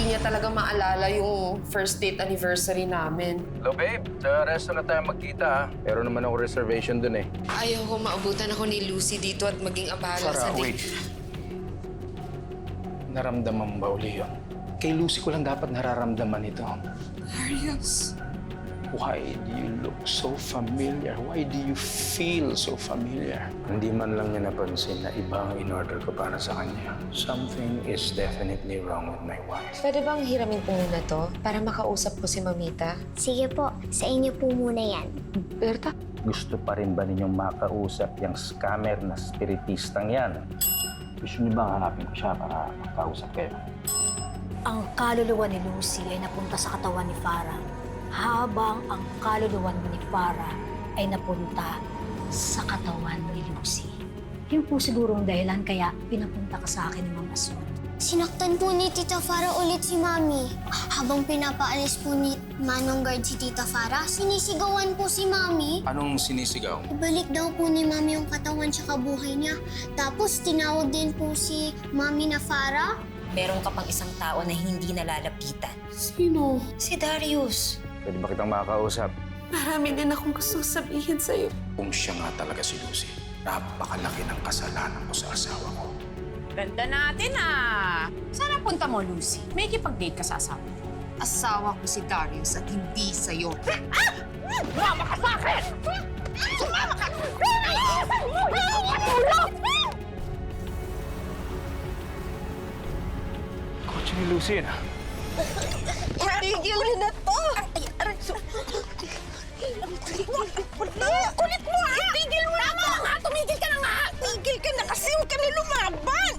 hindi niya talaga maalala yung first date anniversary namin. Hello, babe. Sa restaurant tayo magkita, ha? Pero naman ako reservation dun, eh. Ayaw ko maabutan ako ni Lucy dito at maging abala sa Farrah, date. wait. Naramdaman mo ba uli yun? Kay Lucy ko lang dapat nararamdaman ito. Darius. Why do you look so familiar? Why do you feel so familiar? Hindi man lang niya napansin na iba ang in-order ko para sa kanya. Something is definitely wrong with my wife. Pwede bang hiramin po muna to para makausap ko si Mamita? Sige po, sa inyo po muna yan. Berta? Gusto pa rin ba ninyong makausap yung scammer na spiritistang yan? Gusto niyo ba hanapin ko siya para makausap kayo? Ang kaluluwa ni Lucy ay napunta sa katawan ni Farrah, habang ang kaluluwa ni Farrah ay napunta sa katawan ni Lucy. Yung po sigurong dahilan kaya pinapunta ka sa akin ni Mama Son. Sinaktan po ni Tita Farrah ulit si Mami. Habang pinapaalis po ni Manong Guard si Tita Farrah, sinisigawan po si Mami. Anong sinisigaw? Ibalik daw po ni Mami yung katawan tsaka buhay niya. Tapos tinawag din po si Mami na Farrah. Meron ka pang isang tao na hindi nalalapitan. Sino? Si Darius. Pwede ba kitang makakausap? Marami din akong gustong sabihin sa'yo. Kung siya nga talaga si Lucy, napakalaki ng kasalanan ko sa asawa ko. Ganda natin, ah! Saan punta mo, Lucy? May ikipag-date ka sa asawa mo. Asawa ko si Darius at hindi sa'yo. Sumama ka sa akin! Sumama ka! Kotse ni Lucy, na. Itigil mo na to! Kulit mo, ha? Itigil mo na to! Tama nga! Tumigil ka na nga! Tigil ka na kasi huwag ka na lumaban! Hoy!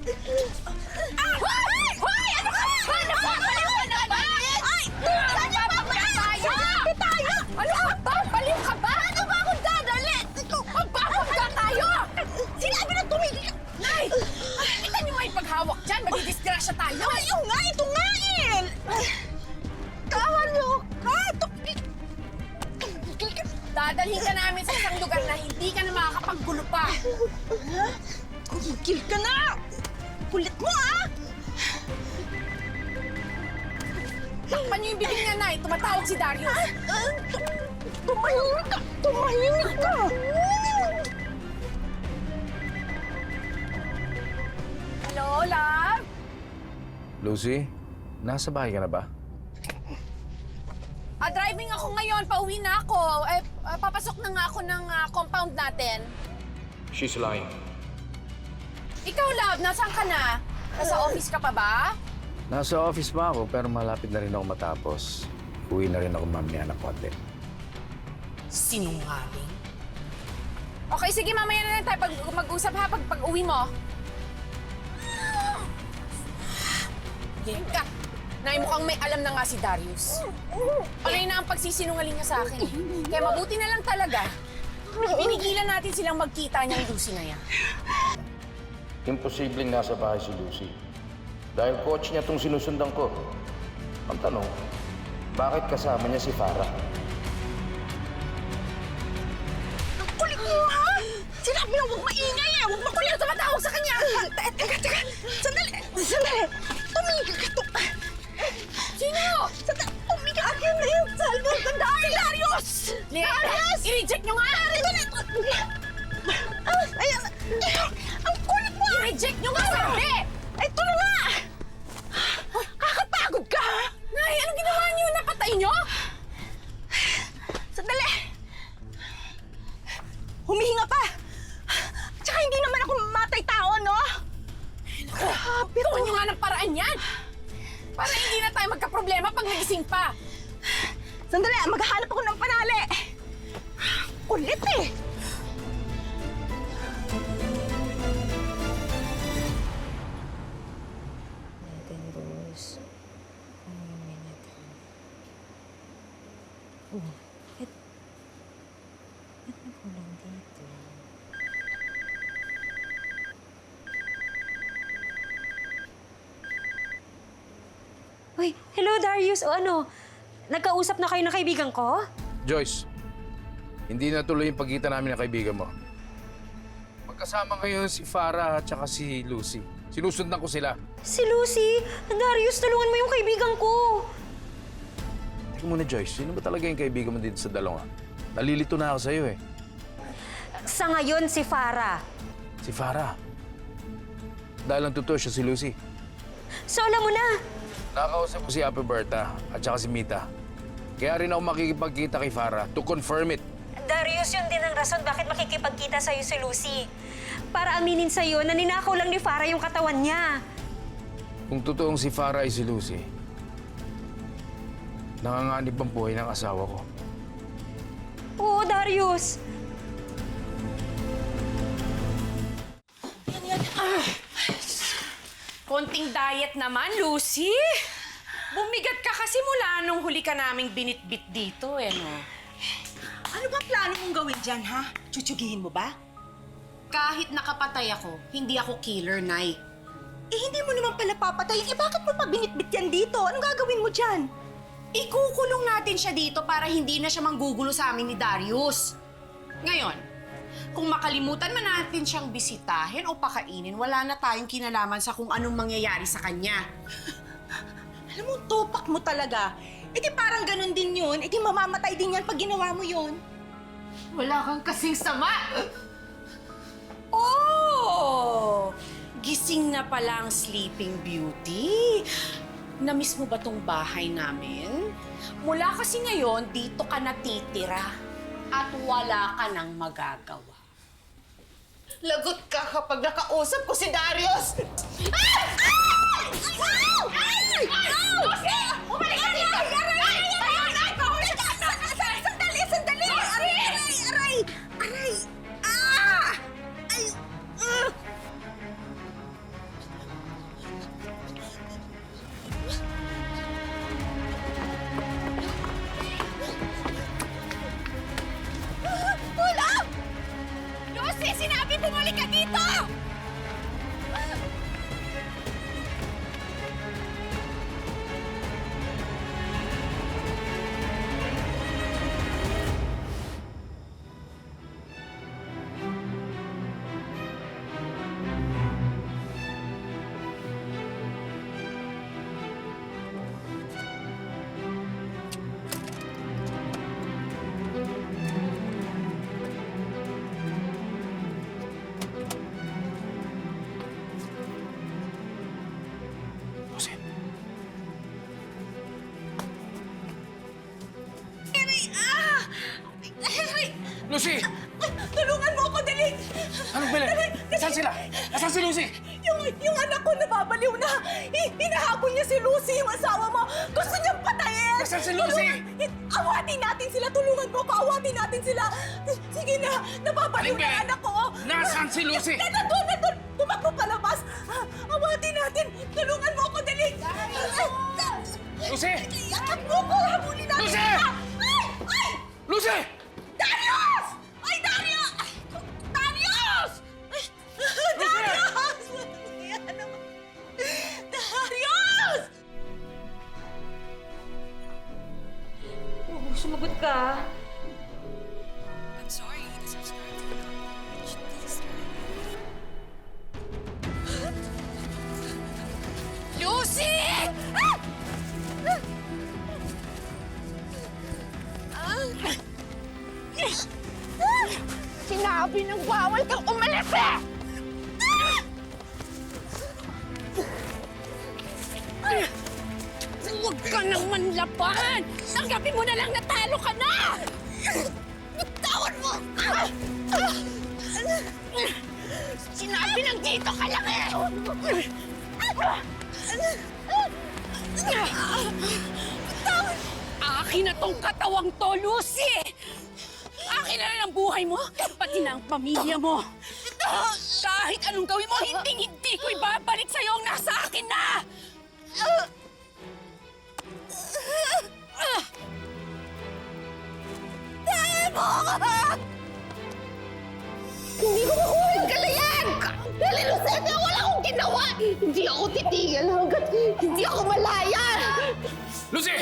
Hoy! Ano ka? Ano ka? Baliw ka na ba? Ay! Saan niya ba ba tayo? Hindi tayo! Ano ka ba? Baliw ka ba? Ano ba akong dadali? Magbabagga tayo! Sinabi na tumigil ka! Nay! Kita niyo may paghawak dyan. Magdidisgrasya tayo. Ayaw nga! Ito nga eh! Kawan niyo! Tumigil ka! Dadalhin ka namin sa isang lugar na hindi ka na makakapaggulo pa. Tumigil ka na! Kulit mo, ah! Takpan niyo yung bibig niya, Nay. Tumatawag si Darius. Tumahimik ka! Tumahimik ka! Hello, love? Lucy, nasa bahay ka na ba? Driving ako ngayon. Pauwi na ako. Papasok na nga ako ng compound natin. She's lying. Ikaw, love, nasaan ka na? Nasa office ka pa ba? Nasa office pa ako, pero malapit na rin ako matapos. Uwi na rin ako mamaya ng konti. Sinungaling. Okay, sige, mamaya na lang tayo mag-usap ha pag uwi mo. Yan ka. Nay, mukhang may alam na nga si Darius. Panay na ang pagsisinungaling niya sa akin. Kaya mabuti na lang talaga. Pinigilan natin silang magkita niyang Lucy na yan. Imposibleng nasa bahay si Lucy. Dahil coach niya itong sinusundan ko. Ang tanong, bakit kasama niya si Farrah? Ang kulit mo, ha? Sinabi na huwag maingay eh! Huwag makulit! Tumatawag sa kanya! Teka! Sandali! Tumigil ka to! Sino? Tumigil ka! Akin na yung salvo! Tandaan! Si Darius! Darius! I-reject niyo nga! Ayan! Ang kulit mo! I-reject niyo nga, sabi! Ito na nga! Kakapagod ka! Nay, anong ginawa niyo? Napatay niyo? Sandali! Humihinga pa! Tsaka hindi naman ako mamatay tao, no? Pero niyo nga ng paraan yan! Para hindi na tayo magka-problema pag nagising pa! Sandali! Maghahanap ako ng panali! Kulit eh! Rose. Ba't nakulang dito? Uy, hello Darius. O ano, nagkausap na kayo ng kaibigan ko? Joyce, hindi natuloy yung pagkita namin ng kaibigan mo. Magkasama ngayon si Farrah at saka si Lucy. Sinusundan ko sila. Si Lucy! Darius, tulungan mo yung kaibigan ko! Tingnan mo na, Joyce. Sino ba talaga yung kaibigan mo dito sa dalawa? Nalilito na ako sa'yo eh. Sa ngayon, si Farrah. Si Farrah. Dahil ang totoo siya si Lucy. So, alam mo na! Nakakausap ko si Ate Berta at saka si Mita. Kaya rin ako makikipagkita kay Farrah to confirm it. Darius, yun din ang rason bakit makikipagkita sa'yo si Lucy. Para aminin sa'yo na ninakaw lang ni Farrah yung katawan niya. Kung totoong si Farrah ay si Lucy, nanganganib ang buhay ng asawa ko. Oo, Darius. Konting diet naman, Lucy. Bumigat ka kasi mula nung huli ka naming binitbit dito, eh, no? Ano ba plano mong gawin dyan, ha? Chuchugihin mo ba? Kahit nakapatay ako, hindi ako killer, Nay. Eh, hindi mo naman pala papatayin. Eh, bakit mo pa binitbit yan dito? Anong gagawin mo dyan? Ikukulong natin siya dito para hindi na siya manggugulo sa amin ni Darius. Ngayon, kung makalimutan man natin siyang bisitahin o pakainin, wala na tayong kinalaman sa kung anong mangyayari sa kanya. Alam mo, topak mo talaga. Eh di parang ganun din yun. Eh di mamamatay din yan pag ginawa mo yun. Wala kang kasing sama! Oh! Gising na pala ang Sleeping Beauty. Namiss mo ba tong bahay namin? Mula kasi ngayon, dito ka natitira. At wala ka nang magagawa. Lagot ka kapag nakausap ko si Darius! Lucy, sinabi bumalik ka dito! Lucy. Lucy! Tulungan mo ako, dali! Anong Belen? Nasaan sila? Nasaan si Lucy? Yung anak ko nababaliw na! Hinahabol niya si Lucy, yung asawa mo! Gusto niyang patayin! Nasaan si Lucy? Awatin natin sila! Tulungan mo ako! Awatin natin sila! Sige na! Nababaliw Aling na Belen? anak ko! Nasaan si Lucy? Nandun! Tumakbo palabas! Awatin natin! Tulungan mo ako, dali! Lucy! Yakap mo ko! Habulin natin Lucy! sila! Ay! Lucy! Darius! Ay, Darius! Darius! Darius! Yan naman. Darius! Sumagot ka. Lucy! Sinabi ng bawal kang umalis eh! Huwag ka nang manlaban! Tanggapin mo na lang na talo ka na! Bitawan mo! Sinabi ng dito ka lang eh! Akin na tong katawang to, Lucy! Akin na lang ang buhay mo, pati na ang pamilya mo. Kahit anong gawin mo, hindi ko ibabalik sa'yo ang nasa akin na! Hindi ko makuha yung galayan! Dahil Lucete, wala akong ginawa! Hindi ako titigil hanggat hindi ako malaya! Lucy!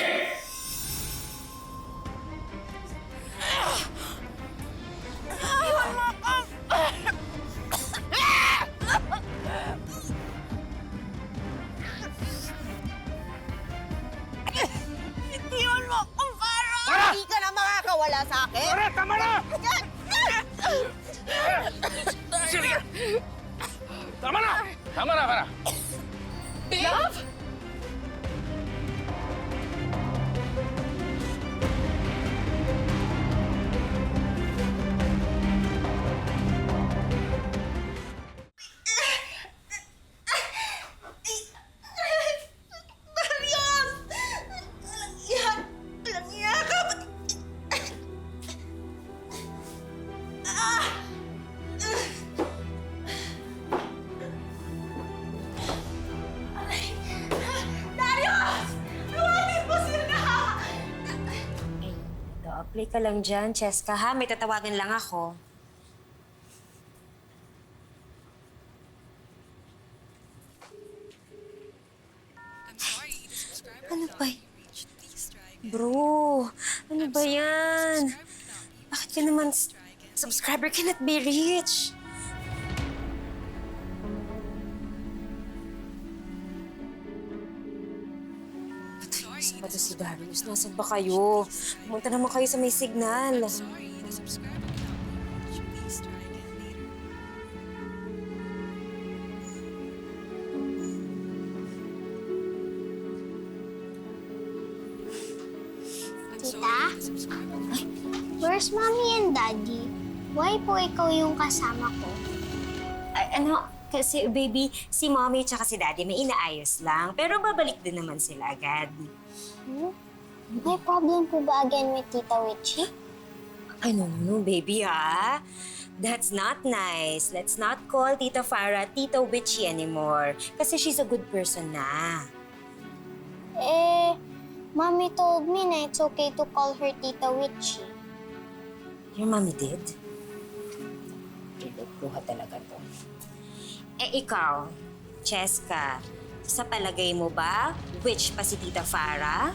magpawala sa akin? Farrah, tama na! Sige! Tama na! Tama na, Farrah! Love? Darius! Walang yakap! Darius! Tawagin mo sila! Play ka lang dyan, Cheska, ha? May tatawagan lang ako. Ano ba? Bro, ano ba yan? Bakit ka naman subscriber cannot be reached? Saan ba si Darius? Nasaan ba kayo? Pumunta naman kayo sa may signal. Tita? Where's Mommy and Daddy? Why po ikaw yung kasama ko? Kasi baby, si mommy tsaka si daddy may inaayos lang. Pero babalik din naman sila agad. May problem po ba again with Tita Witchy? No, baby, ha? That's not nice. Let's not call Tita Farrah Tita Witchy anymore. Kasi she's a good person na. Mommy told me na it's okay to call her Tita Witchy. Your mommy did? Luha talaga to. Ikaw, Cheska, sa palagay mo ba, witch pa si Tita Farrah?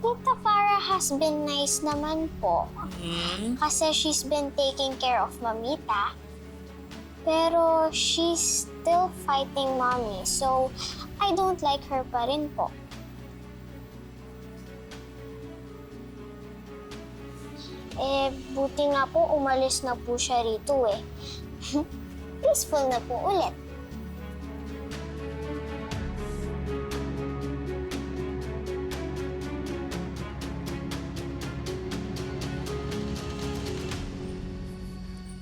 Tita Farrah has been nice naman po. Kasi she's been taking care of Mamita. Pero she's still fighting Mommy, so I don't like her pa rin po. Buti nga po umalis na po siya rito eh. Peaceful na po ulit.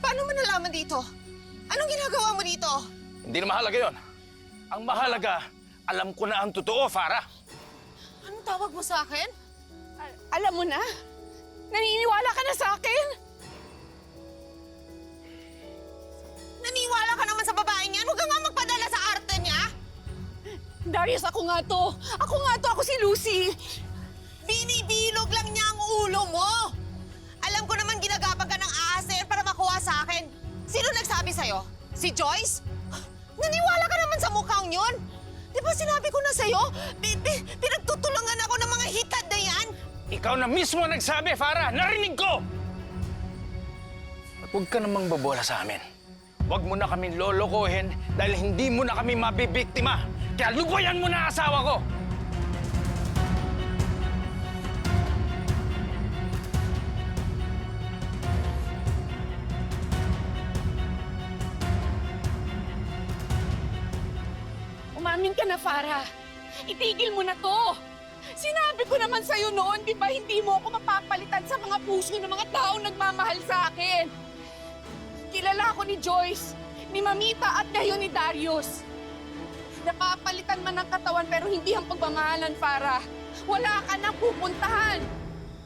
Paano mo nalaman dito? Anong ginagawa mo dito? Hindi na mahalaga yon. Ang mahalaga, alam ko na ang totoo, Farrah. Anong tawag mo sa akin? Alam mo na? Naniniwala ka na sa akin? Naniwala ka naman sa babaeng yan? Huwag ka nga magpadala sa arte niya! Darius, ako nga to. Ako si Lucy. Binibilog lang niya ang ulo mo! Alam ko naman ginagapag ka ng asin para makuha sa akin. Sino nagsabi sa'yo? Si Joyce? Naniwala ka naman sa mukhang yun? Di ba sinabi ko na sa'yo? Pinagtutulungan ako ng mga hitad na yan? Ikaw na mismo nagsabi, Farrah! Narinig ko! At huwag ka namang babola sa amin. Huwag mo na kami lolokohin dahil hindi mo na kami mabibiktima. Kaya lubayan mo na asawa ko! Umamin ka na, Farrah. Itigil mo na to. Sinabi ko naman sa'yo noon, di ba hindi mo ako mapapalitan sa mga puso ng mga taong nagmamahal sa akin. Kilala ko ni Joyce, ni Mamita at ngayon ni Darius. Napapalitan man ng katawan pero hindi ang pagmamahalan, Farrah. Wala ka nang pupuntahan.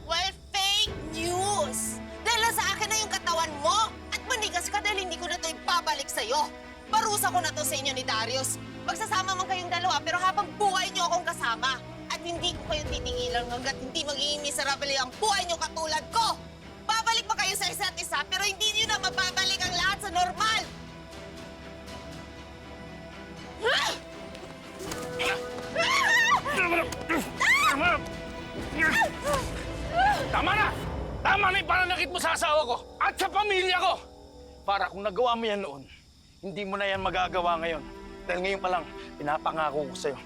Well, fake news! Dahil sa akin na yung katawan mo at manigas ka dahil hindi ko na ito ipabalik sa'yo. Parusa ko na to sa inyo ni Darius. Magsasama man kayong dalawa pero habang buhay niyo akong kasama. At hindi ko kayo titigilan hanggat hindi magiging miserable ang buhay niyo katulad ko. Babalik pa kayo sa isa't isa pero hindi niyo na mababalik ang lahat sa normal. Tama na! Tama na yung pananakit mo sa asawa ko at sa pamilya ko! Para kung nagawa mo yan noon, hindi mo na yan magagawa ngayon. Dahil ngayon pa lang, pinapangako ko sa'yo.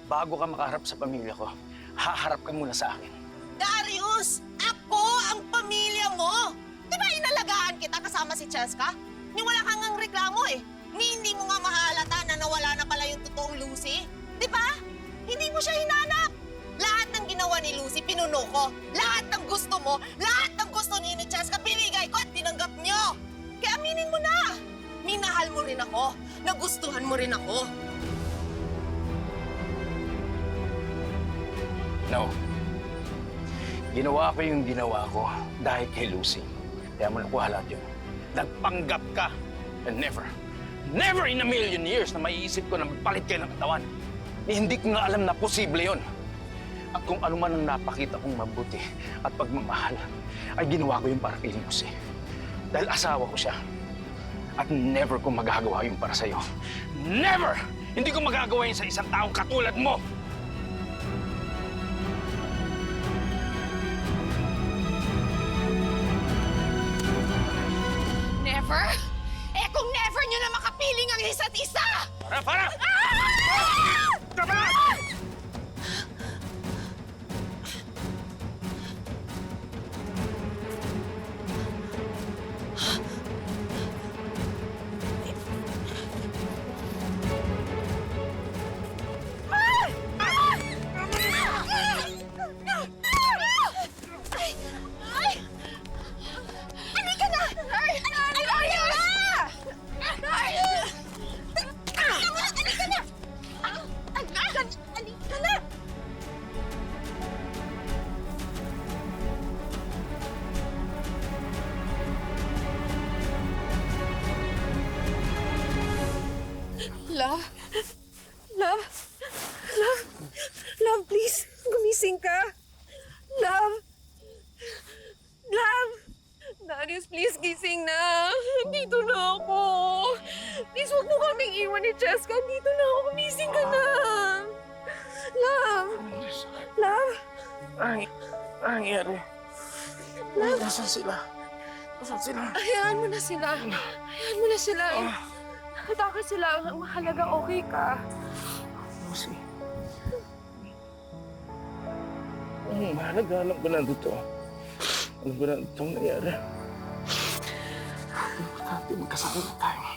bago ka makaharap sa pamilya ko, haharap ka muna sa akin. Darius, ako ang pamilya mo! Di ba inalagaan kita kasama si Cheska? Ni wala kang ang reklamo eh. Ni hindi mo nga mahalata na nawala na pala yung totoong Lucy. Di ba? Hindi mo siya hinanap. Lahat ng ginawa ni Lucy, pinuno ko. Lahat ng gusto mo, lahat ng gusto ni Cheska, binigay ko at tinanggap niyo. Kaya aminin mo na. Minahal mo rin ako. Nagustuhan mo rin ako. No. Ginawa ko yung ginawa ko dahil kay Lucy. Kaya mo nakuha lahat yun. Nagpanggap ka. And never in a million years na maiisip ko na magpalit kayo ng katawan. Hindi ko nga alam na posible yun. At kung ano man ang napakita kong mabuti at pagmamahal, ay ginawa ko yung para kay Lucy. Dahil asawa ko siya. At never ko magagawa yung para sa'yo. Never! Hindi ko magagawa yun sa isang taong katulad mo! Never? Eh kung never nyo na makapiling ang isa't isa! Farrah! Tama! Love? Love? Love? Love, please. Gumising ka. Love? Love? Darius, please gising na. Dito na ako. Please, huwag mo kaming iwan ni Cheska. Dito na ako. Gumising ka na. Love? Love? Ang nangyari. Love? Nasaan sila? Nasaan sila? Hayaan mo na sila. Hayaan mo na sila. Nakataka sila. Ang mahalaga, okay ka. Lucy. Mahalaga, alam ko na dito. Alam ko na itong nangyari. Importante, magkasama na tayo.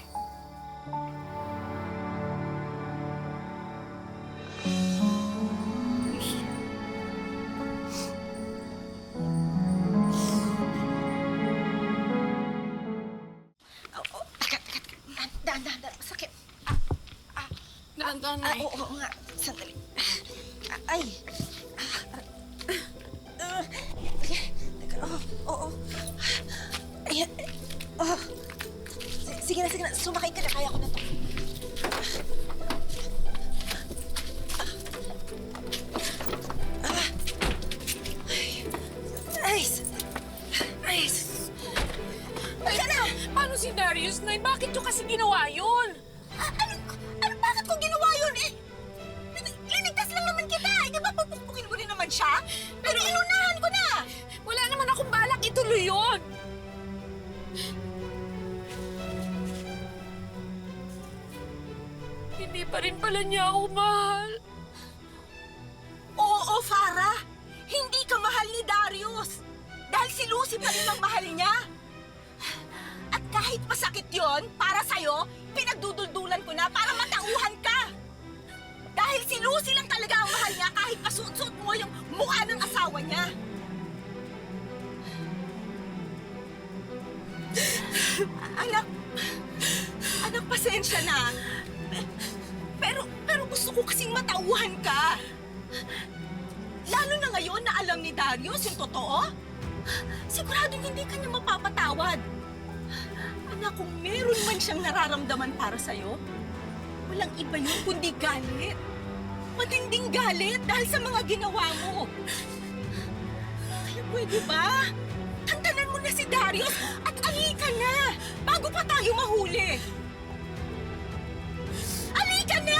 Dahan-dahan, masakit. Dahan-dahan na eh. Oo nga, sandali. Ay. Oo. Ayan. Sige na. Sumakay ka na. Kaya ko na to. Ayos. Ayan na! Paano si Darius, Nay? Bakit nyo kasi ginawa yun? Bakit ko ginawa yun eh? Linigtas lang naman kita. Di ba pupukpukin mo rin naman siya? Pero inunahan ko na. Wala naman akong balak ituloy yun. Hindi pa rin pala niya ako mahal. Oo, Farrah. Hindi ka mahal ni Darius. Dahil si Lucy pa rin ang mahal niya. At kahit masakit yon para sa'yo, pinagduduldulan ko na para matauhan ka. Dahil si Lucy lang talaga ang mahal niya kahit pasuot-suot mo yung mukha ng asawa niya. Anak, pasensya na. Pero gusto ko kasing matauhan ka. Lalo na ngayon na alam ni Darius yung totoo. Siguradong hindi ka niya mapapatawad. Anak, kung meron man siyang nararamdaman para sa'yo, walang iba yun kundi galit. Matinding galit dahil sa mga ginawa mo. Kaya pwede ba? Tantanan mo na si Darius at alika na bago pa tayo mahuli. Alika na!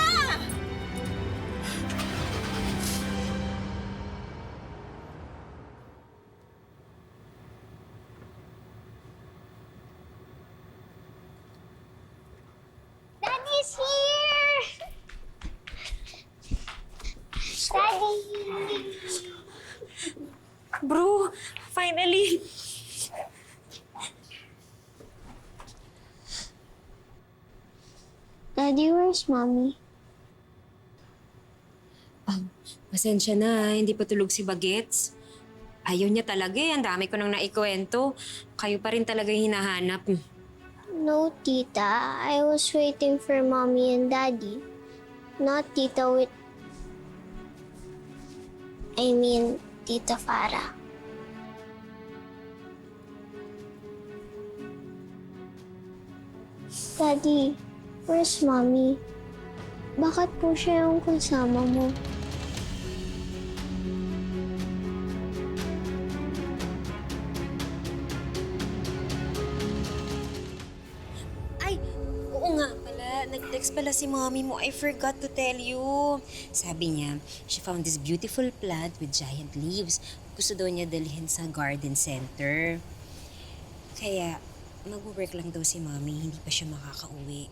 Daddy's here! Daddy! Bro, finally! Daddy, where's Mommy? Pasensya na, hindi pa tulog si Bagets. Ayaw niya talaga eh, ang dami ko nang naikwento. Kayo pa rin talaga yung hinahanap. No, Tita. I was waiting for Mommy and Daddy. Not Tita with... I mean, Tita Farrah. Daddy, where's Mommy? Bakit po siya yung kasama mo? Ay, oo nga pala. Nag-text pala si mommy mo. I forgot to tell you. Sabi niya, she found this beautiful plant with giant leaves. Gusto daw niya dalhin sa garden center. Kaya, mag-work lang daw si mommy. Hindi pa siya makakauwi.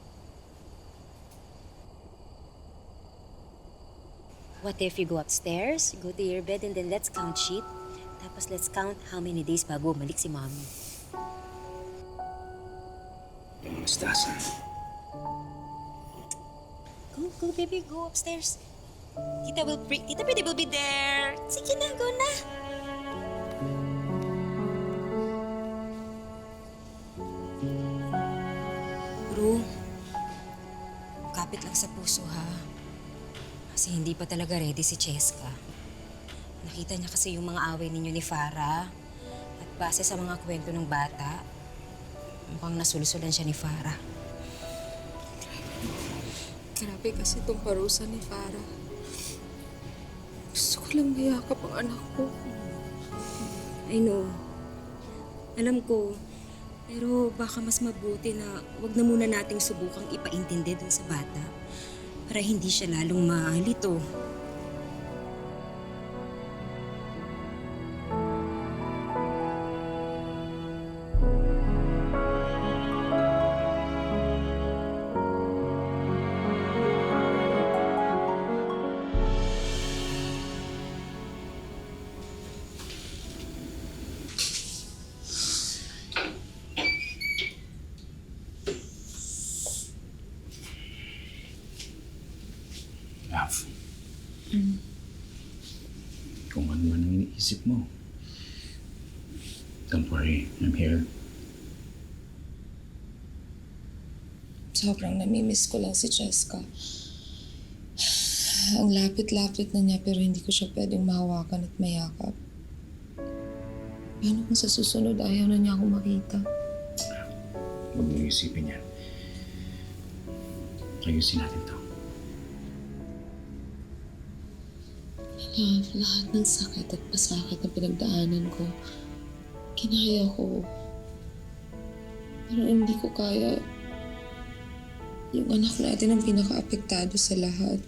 What if you go upstairs, go to your bed, and then let's count sheep? Tapos let's count how many days bago bumalik si mommy. Mustasan. Go, baby. Go upstairs. Tita Pwede will be there. Sige na, go na. Bro, kapit lang sa puso, ha? Kasi hindi pa talaga ready si Cheska. Nakita niya kasi yung mga away ninyo ni Farrah. At base sa mga kwento ng bata, mukhang nasulsulan siya ni Farrah. Grabe kasi itong parusa ni Farrah. Gusto ko lang mayakap ang anak ko. I know. Alam ko. Pero baka mas mabuti na wag na muna nating subukang ipaintindi dun sa bata para hindi siya lalong malito. Love. Kung ano man ang iniisip mo, don't worry, I'm here. Sobrang namimiss ko lang si Cheska. Ang lapit-lapit na niya pero hindi ko siya pwedeng mahawakan at mayakap. Paano kung sa susunod ayaw na niya ako makita? Huwag mo isipin yan. Ayusin natin to. Love, lahat ng sakit at pasakit na pinagdaanan ko, kinaya ko. Pero hindi ko kaya. Yung anak natin ang pinaka-apektado sa lahat.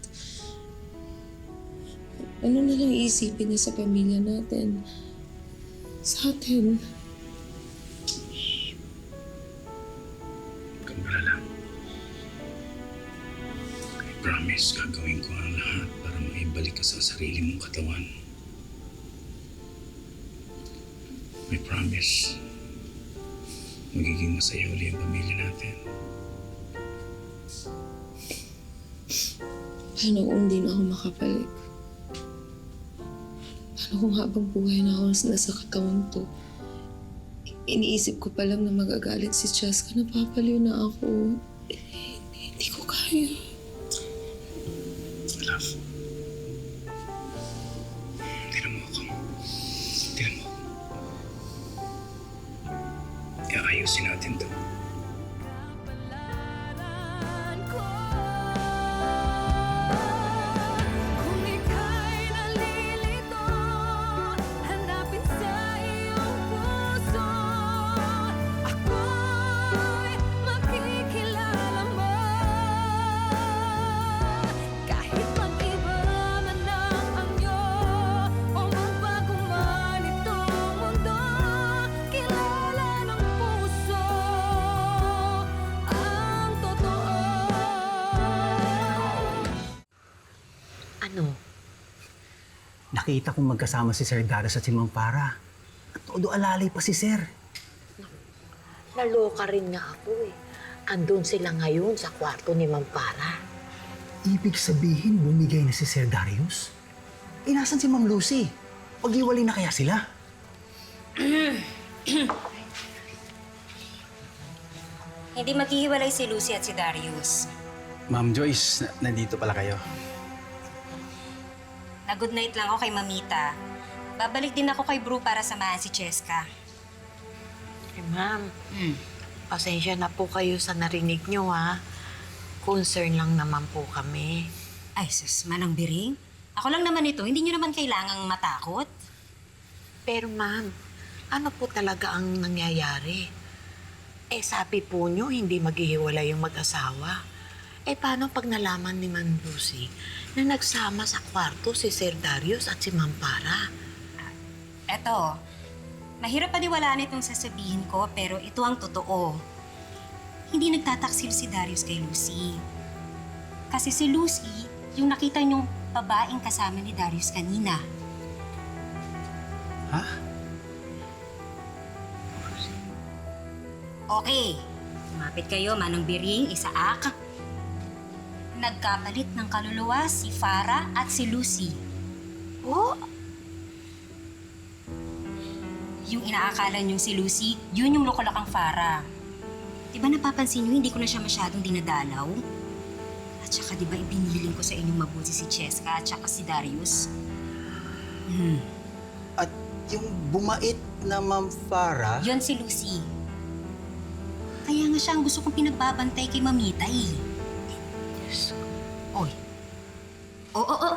Ano na lang iisipin niya sa pamilya natin? Sa atin? Huwag kang malala. I promise, gagawin ko ang lahat para maibalik ka sa sarili mong katawan. I promise, magiging masaya uli ang pamilya natin. Paano kung hindi na ako makabalik? Paano kung habang buhay na ako nasa katawan to? Iniisip ko pa lang na magagalit si Cheska, napapaliw na ako. Hindi ko kaya. Love. Tignan mo ako. Tignan mo. Ayusin natin to. Ano? Nakita kong magkasama si Sir Darius at si Ma'am Farrah. At todo alalay pa si Sir. Naloka rin nga ako eh. Andun sila ngayon sa kwarto ni Ma'am Farrah. Ibig sabihin, bumigay na si Sir Darius? Inasan si Ma'am Lucy? Pag-iwalay na kaya sila? Hindi maghihiwalay si Lucy at si Darius. Ma'am Joyce, nandito pala kayo. Na-good night lang ako kay Mamita. Babalik din ako kay Bru para samahan si Cheska. Eh, ma'am, pasensya na po kayo sa narinig nyo, ha? Concern lang naman po kami. Ay, sus, manang biring. Ako lang naman ito, hindi nyo naman kailangang matakot. Pero ma'am, ano po talaga ang nangyayari? Eh, sabi po nyo, hindi maghihiwalay yung mag-asawa. Eh, paano pag nalaman ni Ma'am Lucy na nagsama sa kwarto si Sir Darius at si Ma'am Farrah? Eto, mahirap paniwalaan itong sasabihin ko, pero ito ang totoo. Hindi nagtataksil si Darius kay Lucy. Kasi si Lucy, yung nakita niyong babaeng kasama ni Darius kanina. Ha? Okay, lumapit kayo, manang biring, isaak. Nagkapalit ng kaluluwa si Farrah at si Lucy. Oh? Yung inaakala niyong si Lucy, yun yung lokolokang Farrah. Diba napapansin niyo, hindi ko na siya masyadong dinadalaw? At saka diba ibiniling ko sa inyong mabuti si Cheska at saka si Darius? At yung bumait na Ma'am Farrah... Yun si Lucy. Kaya nga siya ang gusto kong pinagbabantay kay Mamita eh. Yes. Oy. Oo.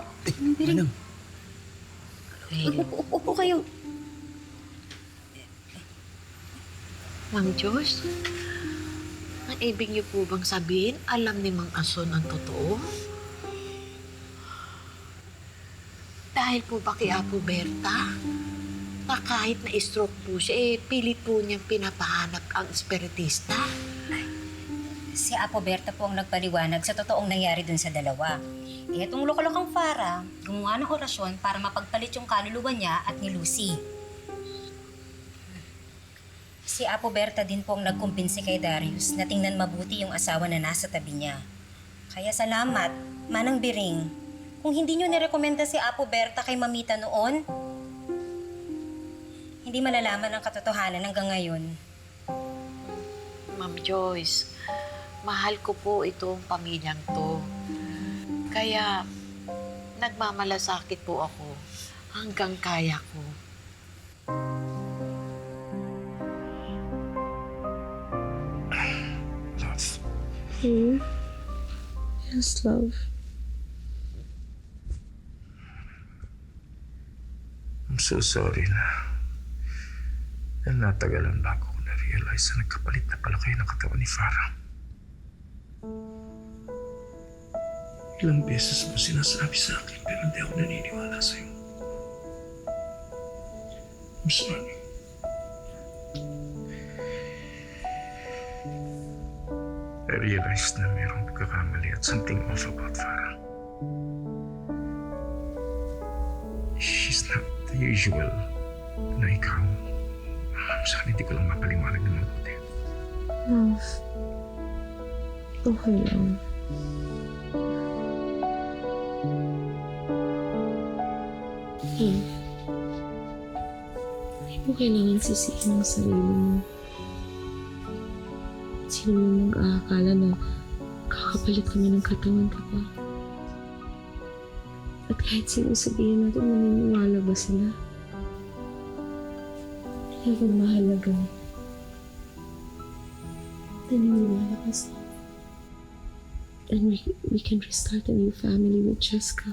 Manang, Upo kayo. Ma'am Joyce, ang ibig niyo po bang sabihin, alam ni Mang Ason ang totoo? Dahil po ba kay Apo Berta, na kahit na stroke po siya, pilit po niyang pinapahanap ang espiritista? Si Apo Berta po ang nagpaliwanag sa totoong nangyari dun sa dalawa. Itong lokolokang Farrah, gumawa ng orasyon para mapagpalit yung kaluluwa niya at ni Lucy. Si Apo Berta din po ang nagkumbinsi kay Darius na tingnan mabuti yung asawa na nasa tabi niya. Kaya salamat, manang biring. Kung hindi niyo nirekomenda si Apo Berta kay Mamita noon, hindi malalaman ang katotohanan hanggang ngayon. Ma'am Joyce, mahal ko po itong pamilyang to. Kaya nagmamalasakit po ako hanggang kaya ko. Hmm? Yes, love. I'm so sorry na. Dahil natagalan bago ko na-realize na nagkapalit na pala kayo ng katawan ni Farrah. Ilang beses mo sinasabi sa akin pero hindi ako naniniwala sa'yo. I'm sorry. I realized na mayroong pagkakamali at something off about Farrah. She's not the usual na ikaw. Sana hindi ko lang mapaliwanag na mabuti. Love. Okay lang. Love. Hindi mo kailangan sisihin ang sarili mo. Sino mo mag-aakala na kakapalit kami ng katawan ka pa? At kahit sino sabihin natin, maniniwala ba sila? Kaya kung mahalaga, naniniwala ka sa and we can restart a new family with Cheska.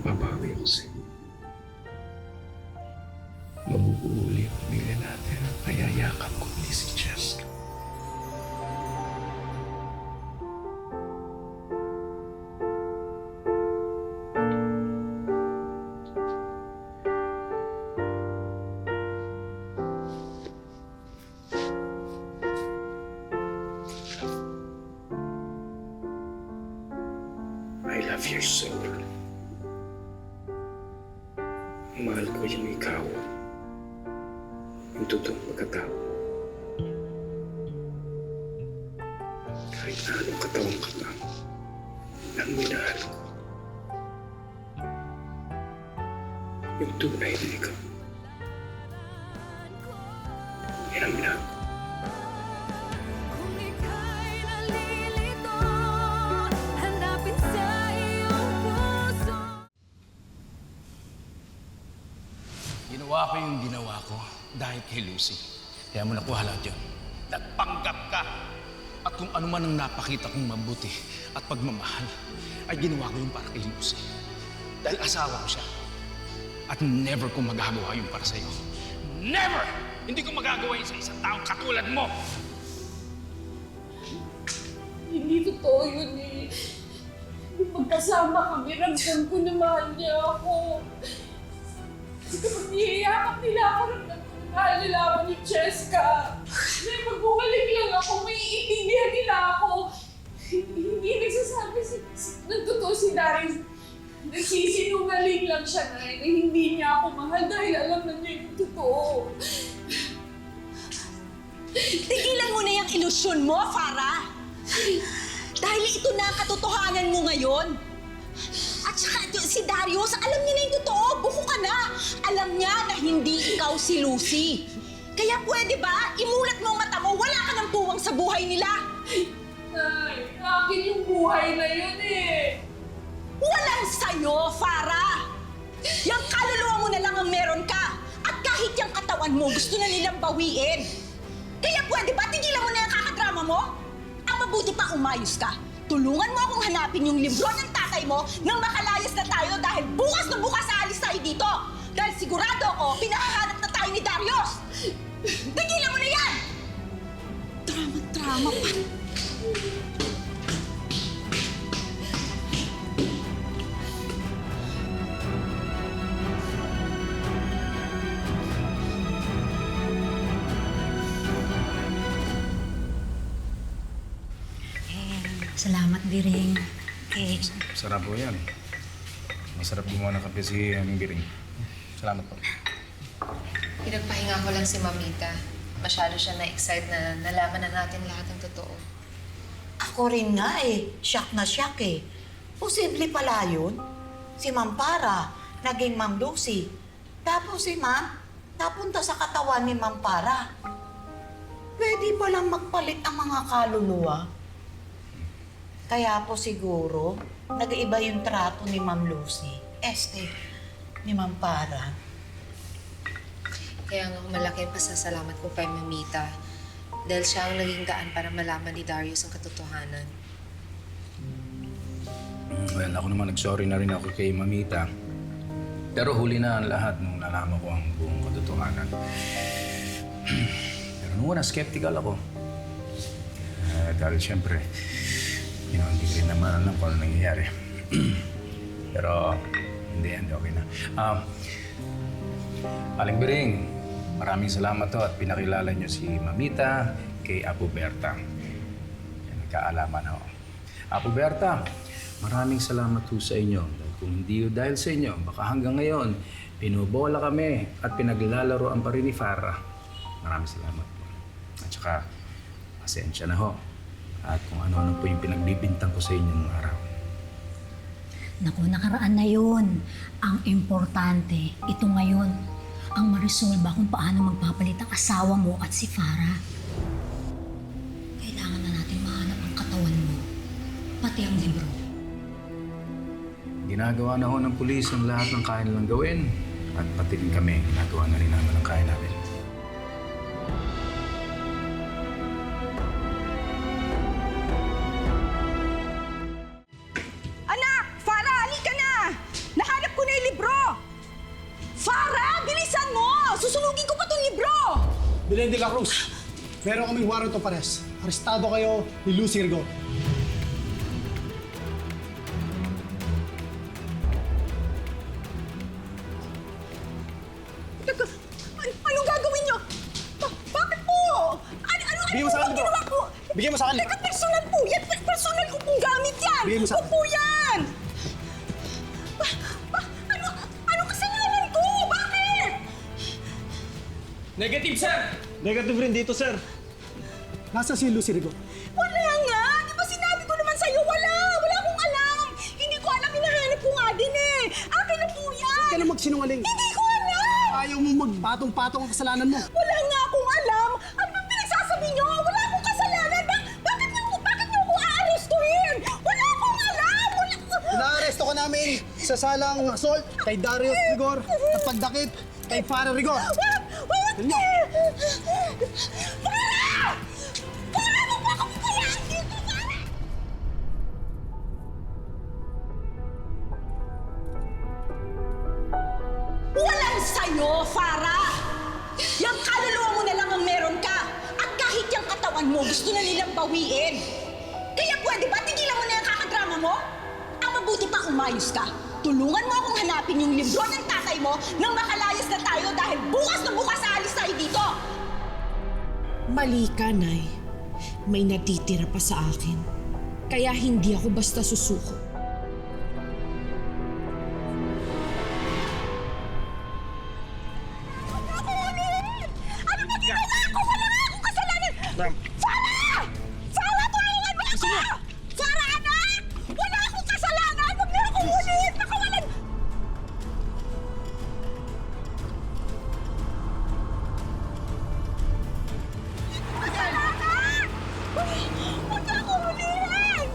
Babawi ako sa'yo. Mabubuuli ang pamilya natin at mayayakap ko ni si Cheska. I love your soul. mahal ko yung ikaw. Yung totoong pagkatao. Kahit na anong katawan ka pa, nang minahal ko. Yung tunay na ikaw. Yan ang minahal ko. Ginawa ko yung ginawa ko dahil kay Lucy. Kaya mo nakuha lahat yun. Nagpanggap ka! At kung ano man ang napakita kong mabuti at pagmamahal, ay ginawa ko yun para kay Lucy. Dahil asawa ko siya. At never ko magagawa yun para sa'yo. Never! Hindi ko magagawa yun sa isang taong katulad mo! Hindi totoo yun eh. Nung magkasama kami, ramdam ko na mahal niya ako. Kapag niyayakap nila ako, ramdam ko na mahal nila ako ni Cheska. May magbumalik lang ako, may iintindihan nila ako. Hindi nagsasabi ng totoo si Darius. Nagsisinungaling lang siya na hindi niya ako mahal dahil alam na niya yung totoo. Tigilan mo na yung ilusyon mo, Farrah! Dahil ito na ang katotohanan mo ngayon. At saka si Darius, alam niya na yung totoo. Buko ka na. Alam niya na hindi ikaw si Lucy. Kaya pwede ba, imulat mo ang mata mo, wala ka ng puwang sa buhay nila. Nay, akin yung buhay na yun eh. Walang sayo, Farrah! Yung kaluluwa mo na lang ang meron ka. At kahit yung katawan mo, gusto na nilang bawiin. Kaya pwede ba, tigilan mo na yung kakadrama mo? Ang mabuti pa umayos ka. Tulungan mo akong hanapin yung libro ng tatay mo nang makalayas na tayo dahil bukas na bukas aalis tayo dito. Dahil sigurado ako, pinahahanap na tayo ni Darius. Tigilan mo na yan! Drama-drama pa. Salamat, Biring. Eh, Sarap po yan. Masarap gumawa ng kape si Aming Biring. Salamat po. Pinagpahinga ko lang si Mamita. Masyado siya na-excite na nalaman na natin lahat ng totoo. Ako rin nga eh. Shock na shock eh. Posible pala yun. Si Ma'am Farrah, naging Ma'am Lucy. Tapos si Ma'am, napunta sa katawan ni Ma'am Farrah. Pwede ba lang magpalit ang mga kaluluwa? Kaya po siguro, nag-iiba yung trato ni Ma'am Lucy. Ni Ma'am Farrah. Kaya nga malaki ang pasasalamat ko kay Mamita. Dahil siya ang naging daan para malaman ni Darius ang katotohanan. Well, ako naman nag-sorry na rin ako kay Mamita. Pero huli na ang lahat nung nalaman ko ang buong katotohanan. Pero nung una, skeptical ako. Dahil siyempre, hindi ko rin naman alam kung ano nangyayari. Pero, hindi, okay na. Aling Biring, maraming salamat to at pinakilala niyo si Mamita kay Apo Berta. Nagkaalaman ho. Apo Berta, maraming salamat ho sa inyo. Kung hindi dahil sa inyo, baka hanggang ngayon, pinubola kami at pinaglalaroan pa rin ni Farrah. Maraming salamat po. At saka, pasensya na ho. At kung ano-ano po yung pinagbibintang ko sa inyo ng araw. naku, nakaraan na yun. Ang importante, ito ngayon, ang marisolba kung paano magpapalit ang asawa mo at si Farrah. Kailangan na natin mahanap ang katawan mo, pati ang libro. Ginagawa na ho ng pulis ang lahat ng kaya nilang gawin. At pati rin kami, ginagawa na rin naman ang kaya namin. Anak! Farrah, halika na! Nahanap ko na yung libro! Farrah, bilisan mo! Susunugin ko pa itong libro! Belén de la Cruz, meron kaming warrant of arrest. Arestado kayo ni Lucy Rigo. Anong gagawin niyo? Bakit po? Bigyan mo sa akin, ginawa po? Bigyan mo sa akin. Teka, personal po yan! Personal ko pong gamit yan! Bigyan mo sa akin. Opo yan! Ano kasalanan ko? Bakit Negative, sir! Negative rin dito, sir. Nasa si Lucy Rigo? Wala nga! Di ba sinabi ko naman sa'yo, wala! Wala akong alam! Hindi ko alam, hinahanap ko nga din eh! Akin na po yan! Huwag ka na magsinungaling. Hindi ko alam! Ayaw mo magpatong-patong ang kasalanan mo. Wala nga akong alam! Ano bang pinagsasabi niyo? Wala akong kasalanan! Bakit niyo ako aarestuhin? Wala akong alam! Wala ko... Inaaresto ka namin sa salang assault kay Darius Rigor at pagdakip kay Farrah Rigor. Wag! Ano? Farrah! Farrah! Huwag mo ako pupulaan dito, Farrah! Walang sayo, Farrah! Yang kaluluwa mo na lang ang meron ka. At kahit yung katawan mo, gusto na nilang bawiin. Kaya pwede ba tigilan mo na yung kakadrama mo? Ang mabuti pa umayos ka. Tulungan mo akong hanapin yung libro ng tatay mo nang makalayas na tayo dahil bukas na bukas aalis tayo dito! Mali ka, Nay. May natitira pa sa akin. Kaya hindi ako basta susuko. Ano ba ginawa ko? Wala nga akong kasalanan! Farrah! Farrah, tulungan mo ako! Farrah, anak! Wala akong kasalanan! Huwag niyo akong ulit! Nakawalan... Kasalanan! Huwag niyo akong ulihin!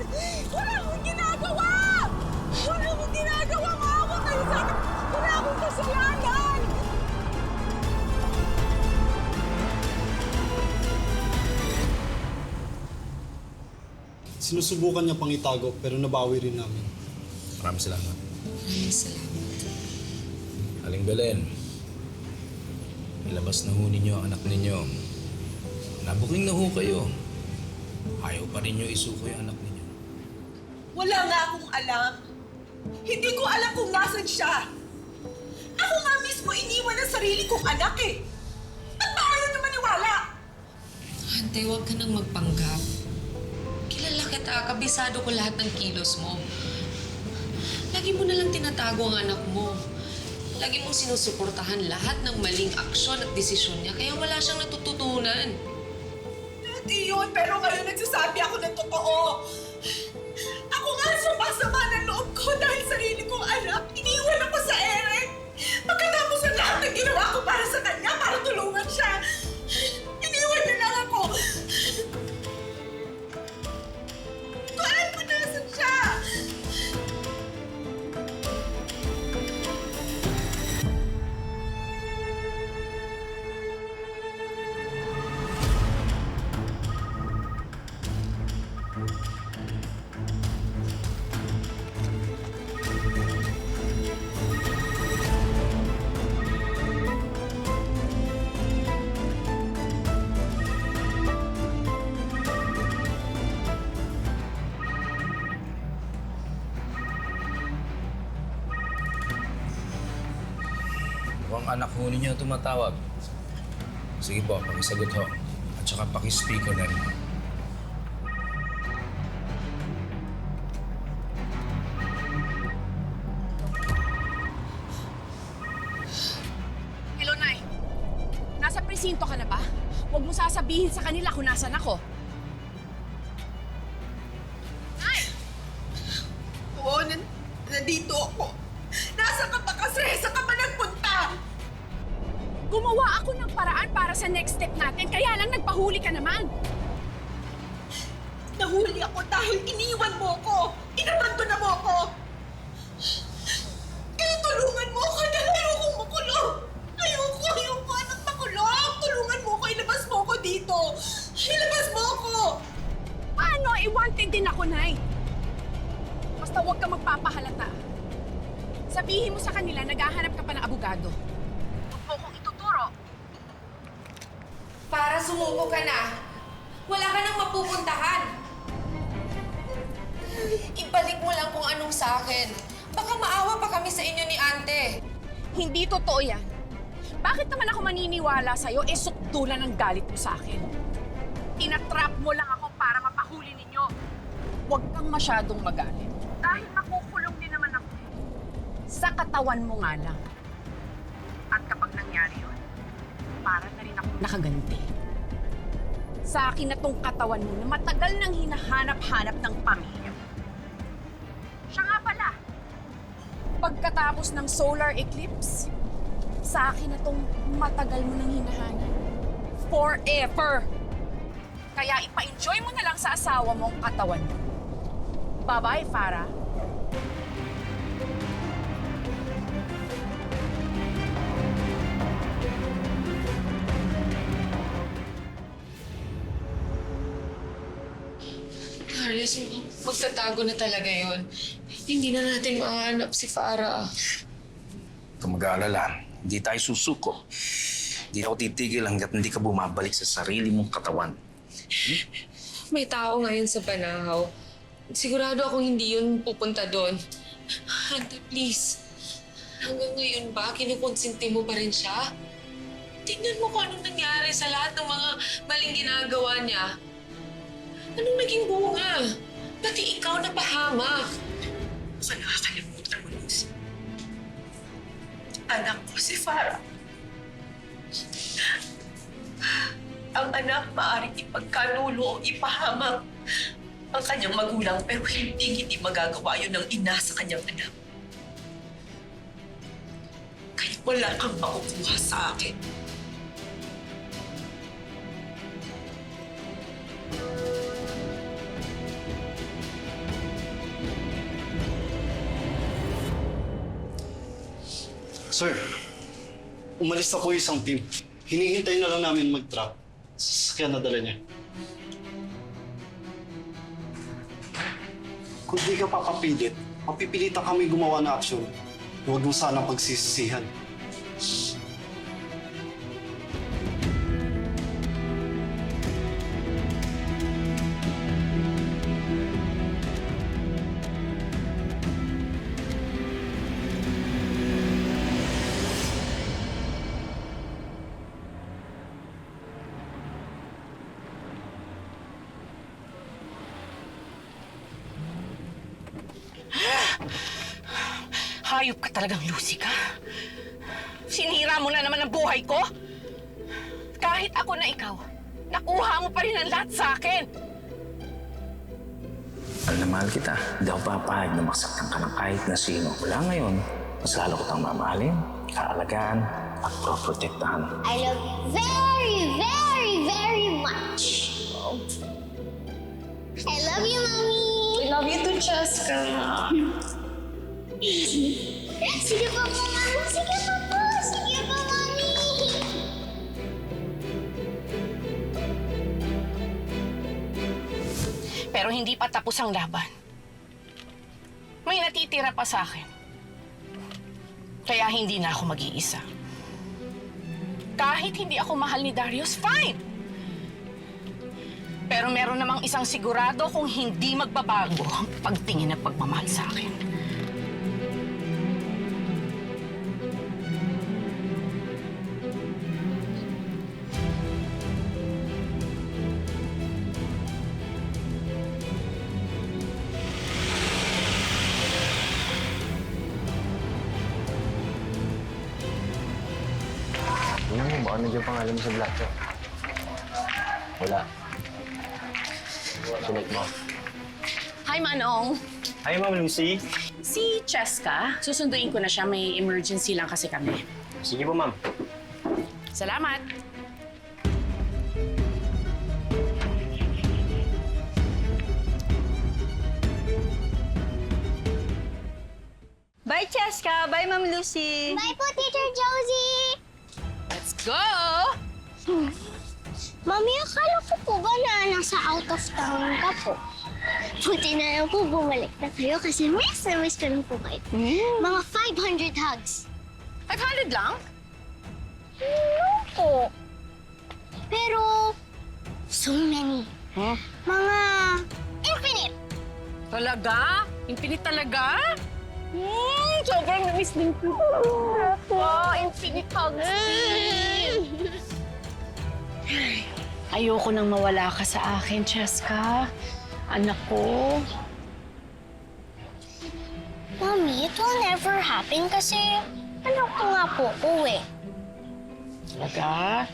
Wala akong ginagawa! Wala akong ginagawa! Maawa kayo sa akin! Wala akong kasalanan! Sinusubukan niya pang itago pero nabawi rin namin. Maraming salamat. Maraming salamat. Aling Belen, ilabas na ho ninyo ang anak ninyo. Nabuking na ho kayo. Ayaw pa rin nyo isuko yung anak ninyo. Wala nga akong alam. Hindi ko alam kung nasan siya. Ako nga mismo iniwan ang sarili kong anak eh. Ba't ba ayaw na maniwala? Ante, huwag ka nang magpanggap. Kilala kita, kabisado ko lahat ng kilos mo. Lagi mo nalang tinatago ang anak mo. Lagi mong sinusuportahan lahat ng maling aksyon at desisyon niya, kaya wala siyang natututunan. Hindi yun, pero ngayon nagsasabi ako ng totoo. Ako nga sumasama ng loob ko dahil sarili kong anak. Iniwan ako sa ere. Pagkatapos ng lahat ng ginawa ko para sa kanya, para tulungan siya. Iniwan niya lang ako. Kuhaan mo nasan siya. Mukhang anak ho ninyo tumatawag. Sige po, pakisagot ho. At saka pakispeaker na rin. Hello, Nay. Nasa presinto ka na ba? Huwag mo sasabihin sa kanila kung nasan ako. Nay! Oo, nandito ako. Nasaan ka ba kasi? Saan ka ba nagpunta? Gumawa ako ng paraan para sa next step natin, kaya lang nagpahuli ka naman. Nahuli ako dahil iniwan mo ko. Inabandona mo ko. Kaya tulungan mo ako dahil ayokong makulong. Ayoko anak makulong. Tulungan mo ko, ilabas mo ko dito. Ilabas mo ko. Paano? Wanted din ako, Nay. Basta huwag ka magpapahalata. Sabihin mo sa kanila, naghahanap ka pa ng abogado. Huwag mo kong ituturo. Para sumuko ka na. Wala ka nang mapupuntahan. Ibalik mo lang kung anong sa akin. Baka maawa pa kami sa inyo ni Ante. Hindi totoo yan. Bakit naman ako maniniwala sa'yo, sukdulan ang galit mo sa akin? Tinatrap mo lang ako para mapahuli ninyo. Huwag kang masyadong magalit. Dahil makukulong din naman ako. Sa katawan mo nga lang. At kapag nangyari yun, para na rin ako nakaganti. Sa akin na tong katawan mo na matagal nang hinahanap-hanap ng pamilya. Siya nga pala, pagkatapos ng solar eclipse, sa akin na tong matagal mo nang hinahanap. Forever! Kaya ipa-enjoy mo na lang sa asawa mo ang katawan mo. Bye-bye, Farrah. Darius, magtatago na talaga yon. Hindi na natin mahanap si Farrah. Huwag kang mag-aalala. Hindi tayo susuko. Hindi ako titigil hanggat hindi ka bumabalik sa sarili mong katawan. May tao ngayon sa Banahaw. Sigurado akong hindi yun pupunta doon. Hanta, please. Hanggang ngayon ba, kinukonsinti mo pa rin siya? Tingnan mo kung anong nangyari sa lahat ng mga maling ginagawa niya. Anong naging bunga? Pati ikaw napahamak. Baka nakakalimutan mo, Lucy. Anak ko si Farrah. Ang anak maaaring ipagkanulo o ipahamak ang kanyang magulang pero hindi magagawa yun ng ina sa kanyang anak. Kaya wala kang makukuha sa akin. Sir, umalis na po yung isang team. Hinihintay na lang namin mag-trap. Sasakyan na dala niya. Kung di ka papapilit, mapipilitan kami gumawa ng aksyon. Huwag mo sanang pagsisisihan. Hayop ka talagang, Lucy ka. Sinira mo na naman ang buhay ko. Kahit ako na ikaw, nakuha mo pa rin ang lahat sa akin. Mahal na mahal kita. Hindi ako papayag na masaktan ka ng kahit na sino. Mula ngayon, mas lalo ko tang mamahalin, kaalagaan, at protektahan. I love you very, very, very much. I love you, Mommy. I love you too, Cheska. Sige po, Mama. Sige po po. Sige po, Mommy. Pero hindi pa tapos ang laban. May natitira pa sa akin. Kaya hindi na ako mag-iisa. Kahit hindi ako mahal ni Darius, fine! Pero meron namang isang sigurado kung hindi magbabago ang pagtingin at pagmamahal sa akin. Tingnan mo, baka nandiyan pangalan mo sa black ko. Wala. Sulat mo. Hi, Manong. Hi, Ma'am Lucy. Si Cheska, susunduin ko na siya. May emergency lang kasi kami. Sige po, Ma'am. Salamat. Bye, Cheska. Bye, Ma'am Lucy. Bye po, Teacher Josie. Let's go! Mami, akala ko po ba na nasa out of town ka po? Buti na lang po bumalik na kayo kasi miss na miss ko lang po kayo. Mga 500 hugs. 500 lang? No po. Pero, so many. Mga infinite. Talaga? Infinite talaga? Sobrang na-miss din ko. Wow, infinite hugs. Ayoko nang mawala ka sa akin, Cheska. Anak ko. Mami, it will never happen kasi anak ko nga po ko eh. Talaga?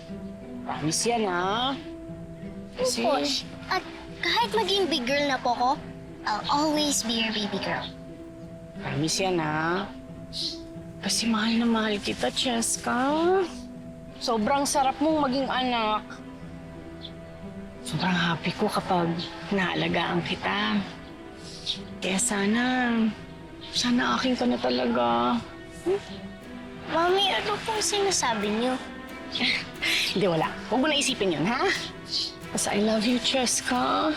Promise yan, ha? Kasi... Opo. At kahit maging big girl na po ko, I'll always be your baby girl. Promise yan, ha? Kasi mahal na mahal kita, Cheska. Sobrang sarap mong maging anak. Sobrang happy ko kapag naalagaan kita. Kaya sana akin ka na talaga. Mami, ano pong sinasabi niyo? Hindi, wala. Huwag mo na isipin yun, ha? Basta I love you, Cheska.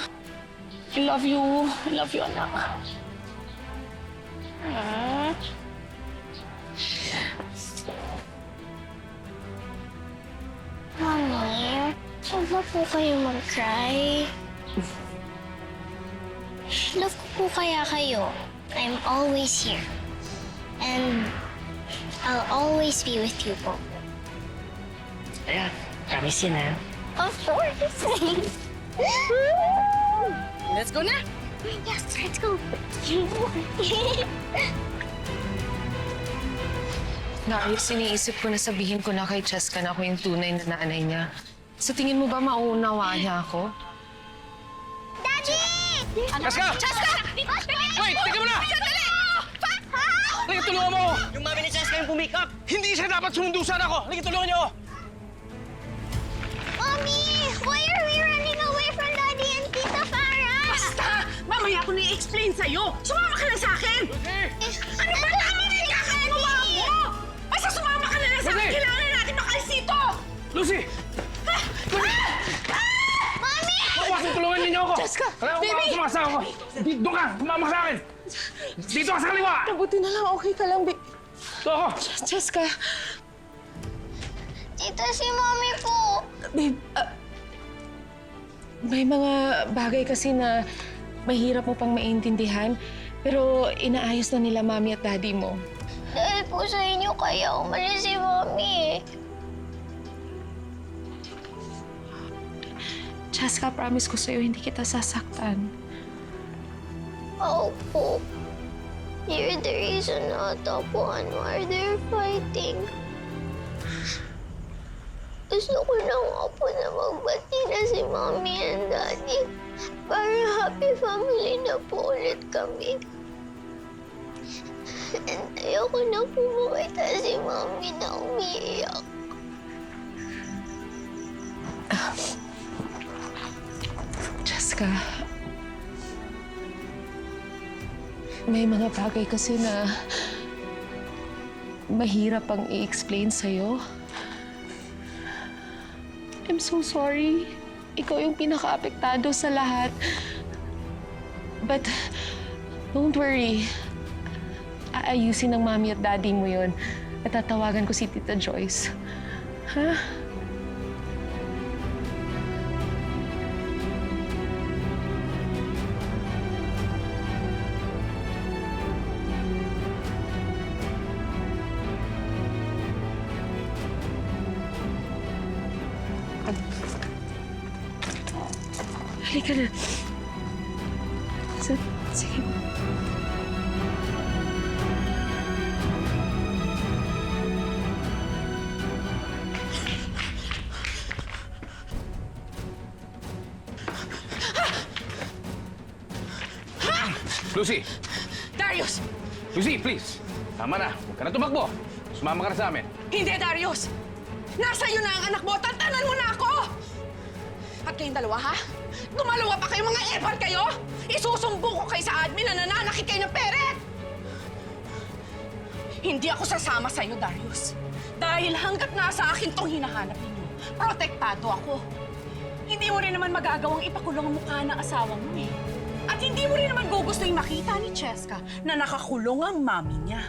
I love you. I love you, anak. Ah. Mami, huwag na po kayo mag-cry. Love ko po kaya kayo. I'm always here. And I'll always be with you po. Ayan, promise yun, ha? Of course. Let's go na! Yes, let's go. Darius, iniisip ko na sabihin ko na kay Cheska na ako yung tunay na nanay niya. Sa tingin mo ba mauunawaan niya ako? Daddy! Cheska! Cheska! Wait! Tingnan mo na! Halika, tulungan mo! Yung mami ni Cheska yung pumikap! Hindi siya dapat sumundo sana ako! Halika, tulungan niyo! Mommy! Why are we running away from Daddy and Tita Farrah? Basta! Mamaya ako na-i-explain sa'yo. Sumama ka na sa akin! Ano ba namin ikakagawa mo? Basta sumama ka na lang sa akin. Kailangan na natin makalis dito! Lucy! Mommy! Huwag tulungan ninyo ako! Cheska! Kailangan Baby! ko sumasa ako! Doon ka! Sumama ka sa akin! Dito ka sa kaliwa! Mabuti na lang, okay ka lang, babe. Ito ako! Cheska! Tita, si Mommy po. Babe, may mga bagay kasi na mahirap mo pang maintindihan, pero inaayos na nila mami at daddy mo. Dahil po sa inyo kaya umalis si Mommy. Cheska, promise ko sa'yo, hindi kita sasaktan. Opo. You're the reason na tapuan why they're fighting. Gusto ko na nga po na magbati na si Mommy and Daddy. Para happy family na po ulit kami. And ayoko na po makita si Mommy na umiiyak. Cheska, may mga bagay kasi na mahirap pang i-explain sa'yo. I'm so sorry. Ikaw yung pinaka-apektado sa lahat. But don't worry. Aayusin ng mami at daddy mo yun. At tatawagan ko si Tita Joyce. Ha? Halika na. Sige. Lucy! Darius! Lucy, please! Tama na. Huwag ka na tumakbo. Sumama ka na sa amin. Hindi, Darius! Nasa iyo na ang anak mo. Tantanan mo na ako! At kayong dalawa, ha? Gumalawa pa kayo, mga epal kayo? Isusumbong ko kayo sa admin na nananakit kayo ng peret! Hindi ako sasama sa'yo, Darius. Dahil hanggat nasa akin tong hinahanap ninyo, protektado ako. Hindi mo rin naman magagawang ipakulong ang mukha ng asawa mo eh. At hindi mo rin naman gugustuhin makita ni Cheska na nakakulong ang mami niya.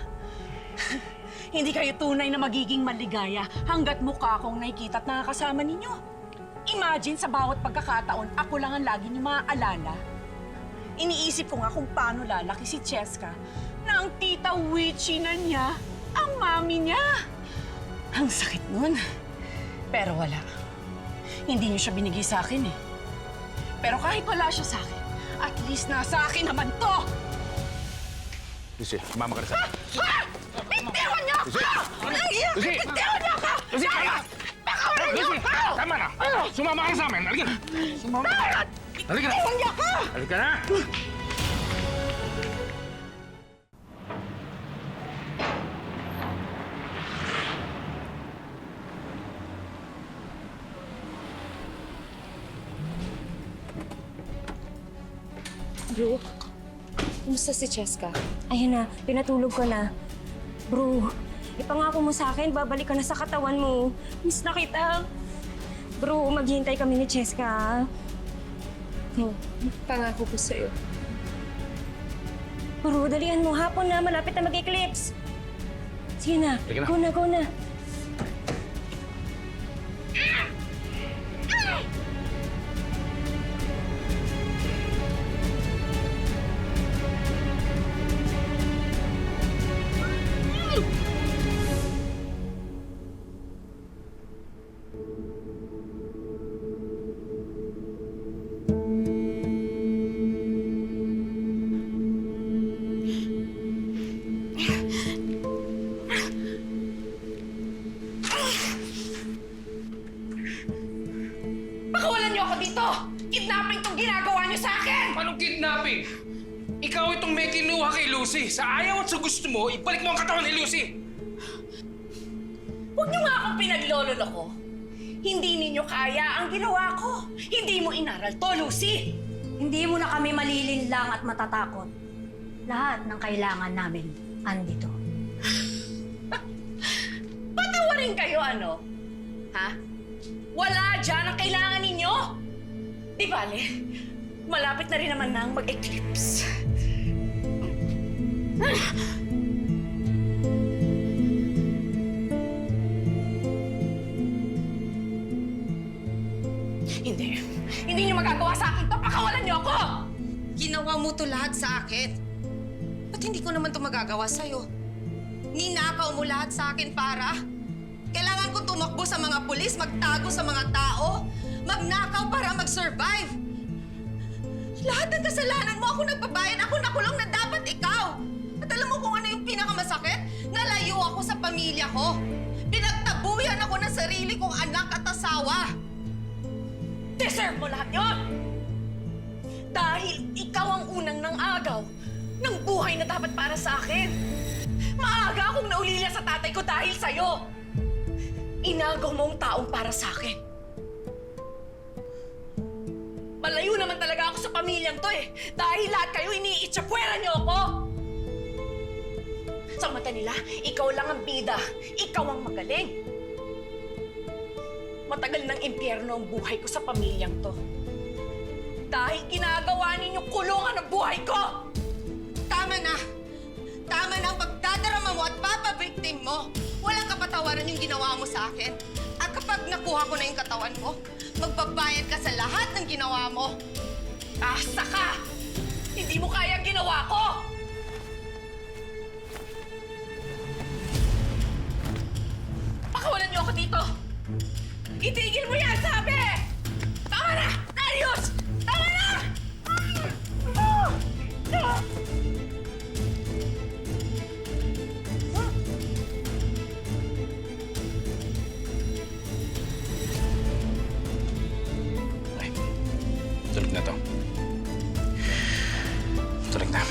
Hindi kayo tunay na magiging maligaya hanggat mukha akong nakikita at nakakasama ninyo. Imagine sa bawat pagkakataon, ako lang ang lagi niyo maaalala. Iniisip ko nga kung paano lalaki si Cheska na ang tita witchy na niya ang mami niya. Ang sakit nun. Pero wala. Hindi niyo siya binigay sa akin eh. Pero kahit wala siya sa akin, at least nasa akin naman to! Lucy, sumama ka na sa amin. Bitiwan niyo ako! Lucy! Bitiwan niyo ako! Lucy, kaya! Sumama ka na sa amin! Halika na! Sumama ka! Halika na! Halika na! Bro, kumusta si Cheska? Ayun na, pinatulog ko na. Bro, ipangako mo sa akin, babalik ka na sa katawan mo. Miss na kita. Bro, maghihintay kami ni Cheska. No, pangako ko sa'yo. Bro, dalihan mo. Hapon na, malapit na mag-eclipse. Sige na, go na, go na. Pakawalan niyo ako dito! Kidnapping tong ginagawa niyo sa akin! Anong kidnapping? Ikaw itong may kinuha kay Lucy. Sa ayaw at sa gusto mo, ibalik mo ang katawan ni Lucy! Huwag niyo nga akong pinaglololoko. Hindi ninyo kaya ang ginawa ko. Hindi mo inaral to, Lucy! Hindi mo na kami malilinlang at matatakot. Lahat ng kailangan namin andito. Patawarin kayo, ano? Ha? Wala dyan ang kailangan ninyo! Di bale, malapit na rin naman na ang mag-eclipse. Hindi. Hindi niyo magagawa sa akin to. Pakawalan niyo ako! Ginawa mo to lahat sa akin. Ba't hindi ko naman to magagawa sa'yo? Ninakaw mo lahat sa akin, Farrah. Kailangan ko tumakbo sa mga pulis, magtago sa mga tao, magnakaw para mag-survive. Lahat ng kasalanan mo, ako nagbabayad, ako nakulong na dapat ikaw. At alam mo kung ano yung pinakamasakit? Nalayo ako sa pamilya ko. Pinagtabuyan ako ng sarili kong anak at asawa. Deserve mo lahat yun! Dahil ikaw ang unang nang agaw ng buhay na dapat para sa akin. Maaga akong naulila sa tatay ko dahil sa'yo. Inagaw mo ang taong para sa akin. Malayo naman talaga ako sa pamilyang to eh. Dahil lahat kayo iniitsapwera niyo ako. Sa mata nila, ikaw lang ang bida. Ikaw ang magaling. Matagal ng impyerno ang buhay ko sa pamilyang to. Dahil ginagawa ninyong kulungan ang buhay ko! Tama na! Tama na ang pagdadarama mo at papabiktim mo. Walang kapatawaran yung ginawa mo sa akin. At kapag nakuha ko na yung katawan mo, magbabayad ka sa lahat ng ginawa mo. Asa ka! Hindi mo kaya ang ginawa ko! Pakawalan niyo ako dito! Itigil mo yan, sabi! Tama na! Darius! Tama na! Ay, tulog na to. Tulog na.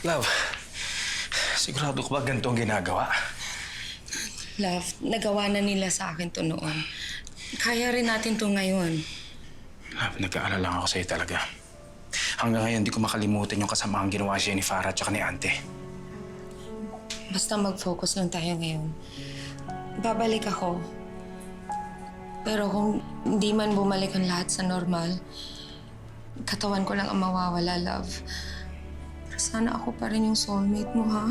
Love, sigurado ko ba ganito ang ginagawa? Love, nagawa na nila sa akin to noon. Kaya rin natin to ngayon. Love, nag-aalala lang ako sa'yo talaga. Hanggang ngayon, di ko makalimutan yung kasamaang ginawa siya ni Farrah at ni Ante. Basta mag-focus lang tayo ngayon. Babalik ako. Pero kung hindi man bumalik ang lahat sa normal, katawan ko lang ang mawawala, love. Pero sana ako pa rin yung soulmate mo, ha?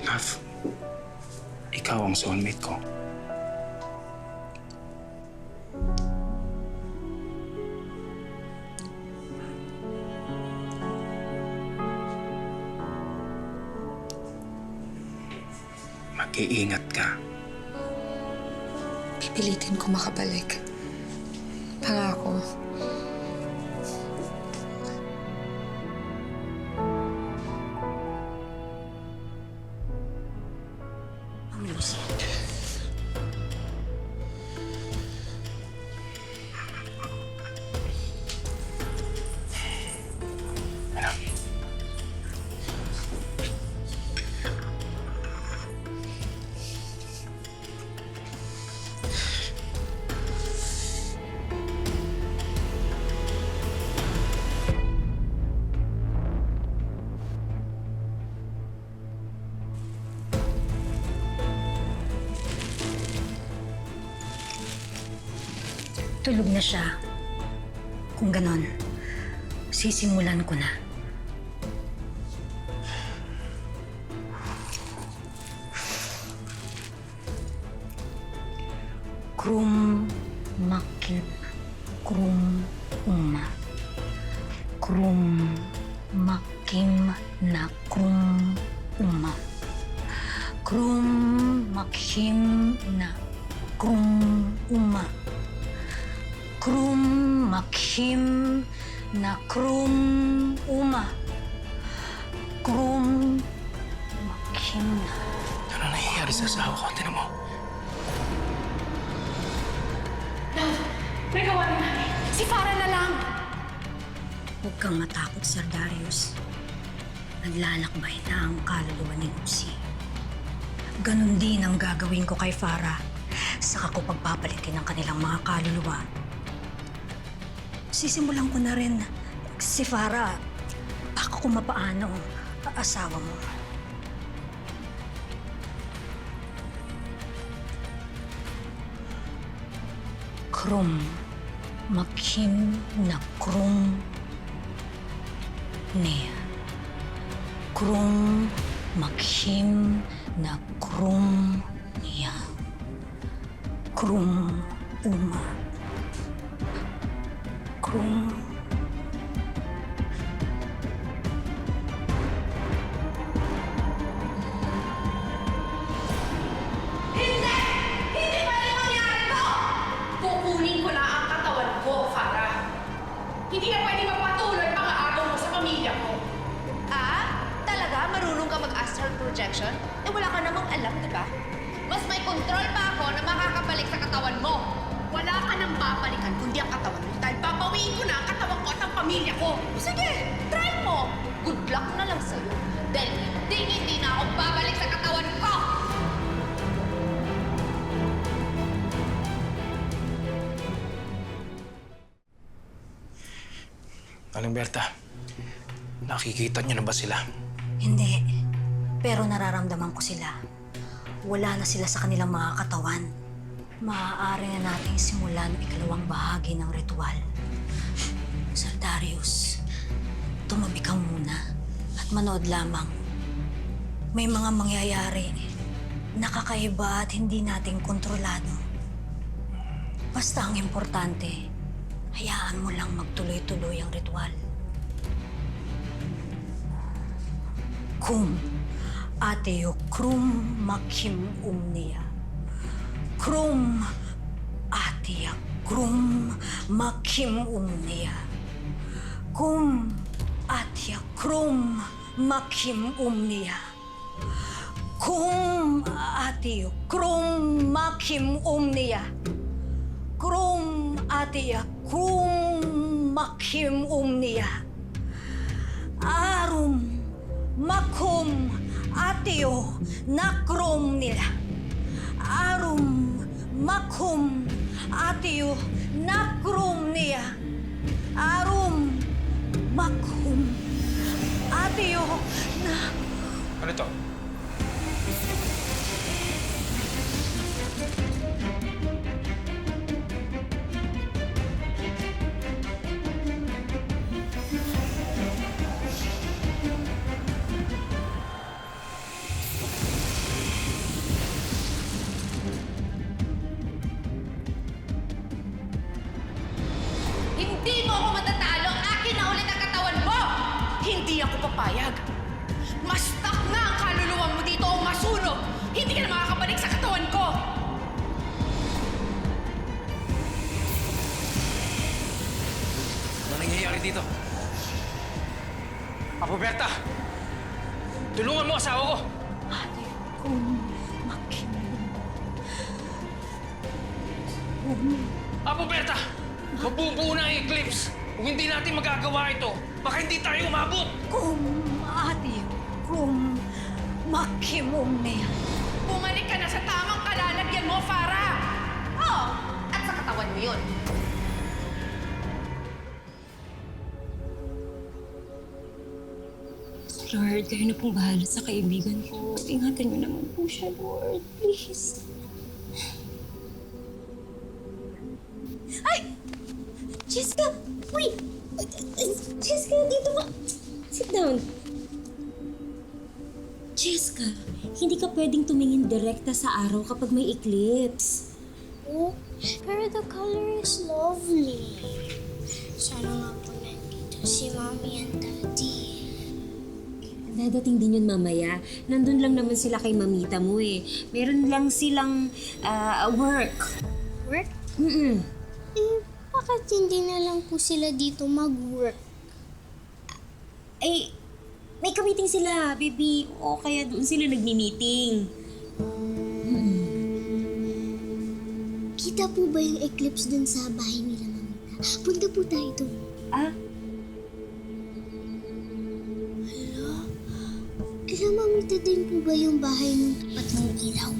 Love, ikaw ang soulmate ko. mag-iingat ka. Pipilitin ko makabalik. Pangako. Ma'am Lucy. Tulog na siya. Kung ganon, sisimulan ko na. Krum makip krum uma. Krum makim na krum uma. Krum makim na krum uma. Krum makim na krum uma. Krum makim na. Ano nangyayari sa asawa ko? Tinan mo. May kawalan namin. Si Farrah na lang. Huwag kang matakot, Sir Darius. Naglalakbay na ang kaluluwa ni Lucy. Ganon din ang gagawin ko kay Farrah. Saka ko pagpapalitin ang kanilang mga kaluluwa. Sisimulan ko na rin si Farrah. Baka kung mapaano asawa mo. Krum makim na krum niya. Krum makim na krum niya. Krum uma. Krum. Hindi! Hindi pwede mangyari to! Kukunin ko na ang katawan ko, Farrah. Hindi na pwede magpatuloy pang-aagaw mo sa pamilya ko. Ah? Talaga? Marunong ka mag-astral projection? Eh wala ka namang alam, di ba? Mas may control pa ako na makakabalik sa katawan mo. Wala ka nang babalikan kundi ang katawan mo dahil babawiin ko na ang katawan ko at ang pamilya ko. Sige, try mo. Good luck na lang sa'yo. Dahil hindi na ako babalik sa katawan ko. Aling Berta, nakikita niyo na ba sila? Hindi. Pero nararamdaman ko sila. Wala na sila sa kanilang mga katawan. Maaari na nating simulan ang ikalawang bahagi ng ritual. Sir Darius, tumabi ka muna at manood lamang. May mga mangyayari na kakaiba at hindi nating kontrolado. Basta ang importante, hayaan mo lang magtuloy-tuloy ang ritual. Kum ateo krum makim umnia. Krum atia krum makim umnia. Kum atia krum makim umnia. Kum atio krum makim umnia. Krum atia krum makim umnia. Arum makum atio nakrom nila. Arum makum atio nakrom niya. Arum makum atio na... Ano to? Hindi mo ako matatalo. Akin na ulit ang katawan mo. Hindi ako papayag. Mas stuck na ang kaluluwa mo dito o masunog. Hindi ka na nangyayari dito? Apo Berta! Tulungan mo asawa ko! Apo Berta! Mabubuo na ang eclipse! Kung hindi natin magagawa ito, baka hindi tayo umabot! Bumalik ka na sa tamang kalalagyan mo, Farrah! Oo, at sa katawan mo yun. Lord, kayo na pong bahala sa kaibigan ko. Ingatan niyo naman po siya, Lord. Please. Ay! Jessica! Wait! Jessica, dito ba? Sit down. Jessica, hindi ka pwedeng tumingin direkta sa araw kapag may eclipse. Oh, pero the color is lovely. Sana nga po nandito si Mommy and Daddy. Dadating din yun mamaya. Nandun lang naman sila kay mamita mo eh. Meron lang silang work. Work? Mm-mm. Eh, bakit hindi na lang po sila dito mag-work? Ay, may ka-meeting sila, baby. O kaya doon sila nagmi-meeting. Kita po ba yung eclipse dun sa bahay nila, Mamita? Punta po tayo doon. Ah? Kaya Mamita din po ba yung bahay ng tapat ng ilaw?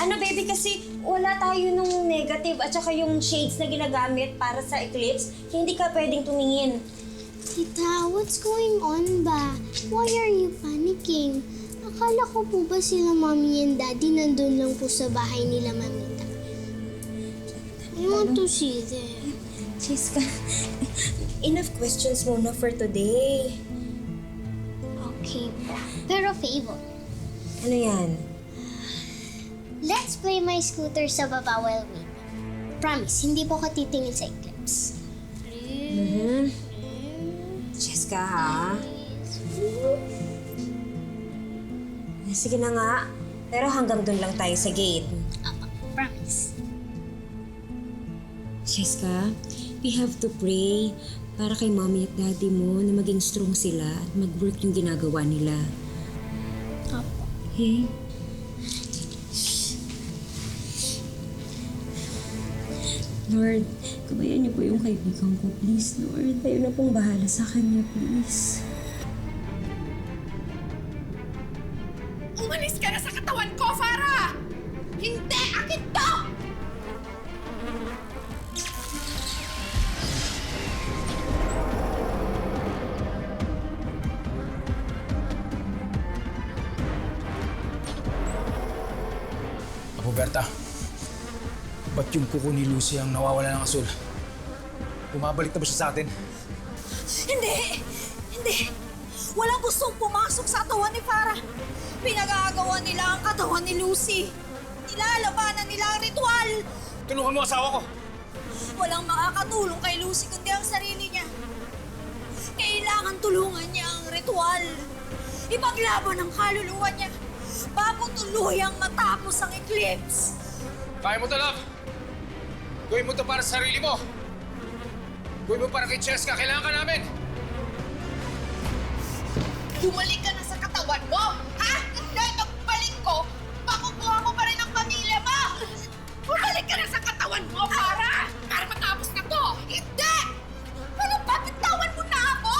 Ano, baby, kasi wala tayo nung negative at saka yung shades na ginagamit para sa eclipse. Hindi ka pwedeng tumingin. Tita, what's going on ba? Why are you panicking? Akala ko po ba sila Mommy and Daddy nandun lang po sa bahay nila, Mamita? I want to see them. Jessica, enough questions muna for today. Okay po. Pero favor. Ano yan? Let's play my scooter sa baba while waiting. Promise, hindi po ka titingin sa eclipse. Jessica, ha? Sige na nga. Pero hanggang doon lang tayo sa gate. Apa, promise. Jessica, we have to pray para kay mommy at daddy mo na maging strong sila at mag-work yung ginagawa nila. Apo. Okay? Lord, kabayan niyo po yung kaibigan ko, please, Lord. Tayo na pong bahala sa kanya, please. Umalis ka na sa katawan ko, Farrah! Hindi! Akin to! Apo Berta, ba't yung kuko ni Lucy ang nawawala ng asul? Bumabalik na ba siya sa atin? Hindi! Hindi! Walang gustong pumasok sa katawan ni Farrah. Pinag-aagawan nila ang katawan ni Lucy. Nilalabanan nila ang ritual. Tulungan mo asawa ko! Walang makakatulong kay Lucy kundi ang sarili niya. Kailangan tulungan niya ang ritual. Ipaglaban ang kaluluwa niya bago tuluyang matapos ang eclipse. Kaya mo to, love! Gawin mo to para sa sarili mo! Gawin mo para kay Cheska, kailangan ka namin! Bumalik ka na sa katawan mo! Ha? Dahil pagbalik ko, makukuha mo pa rin ang pamilya mo! Bumalik ka na sa katawan mo, Farrah! Para matapos na to! Hindi! Ano ba? Bitawan mo na ako?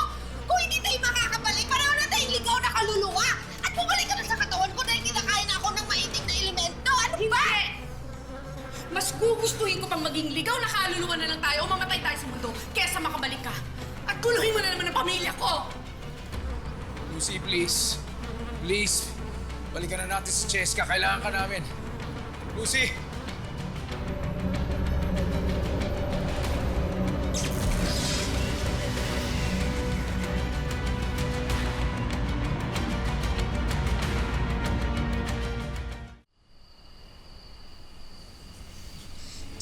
Kung hindi tayo makakabalik, pareho na tayong ligaw na kaluluwa! At bumalik ka na sa katawan ko dahil kinakain na ako ng maitim na elemento! Ano ba? Mas gugustuhin ko pang maging ligaw na kaluluwa na lang tayo o mamatay tayo sa mundo kesa makabalik ka. At guluhin mo na naman ang pamilya ko! Lucy, please. Please. Balikan na natin si Cheska. Kailangan ka namin. Lucy!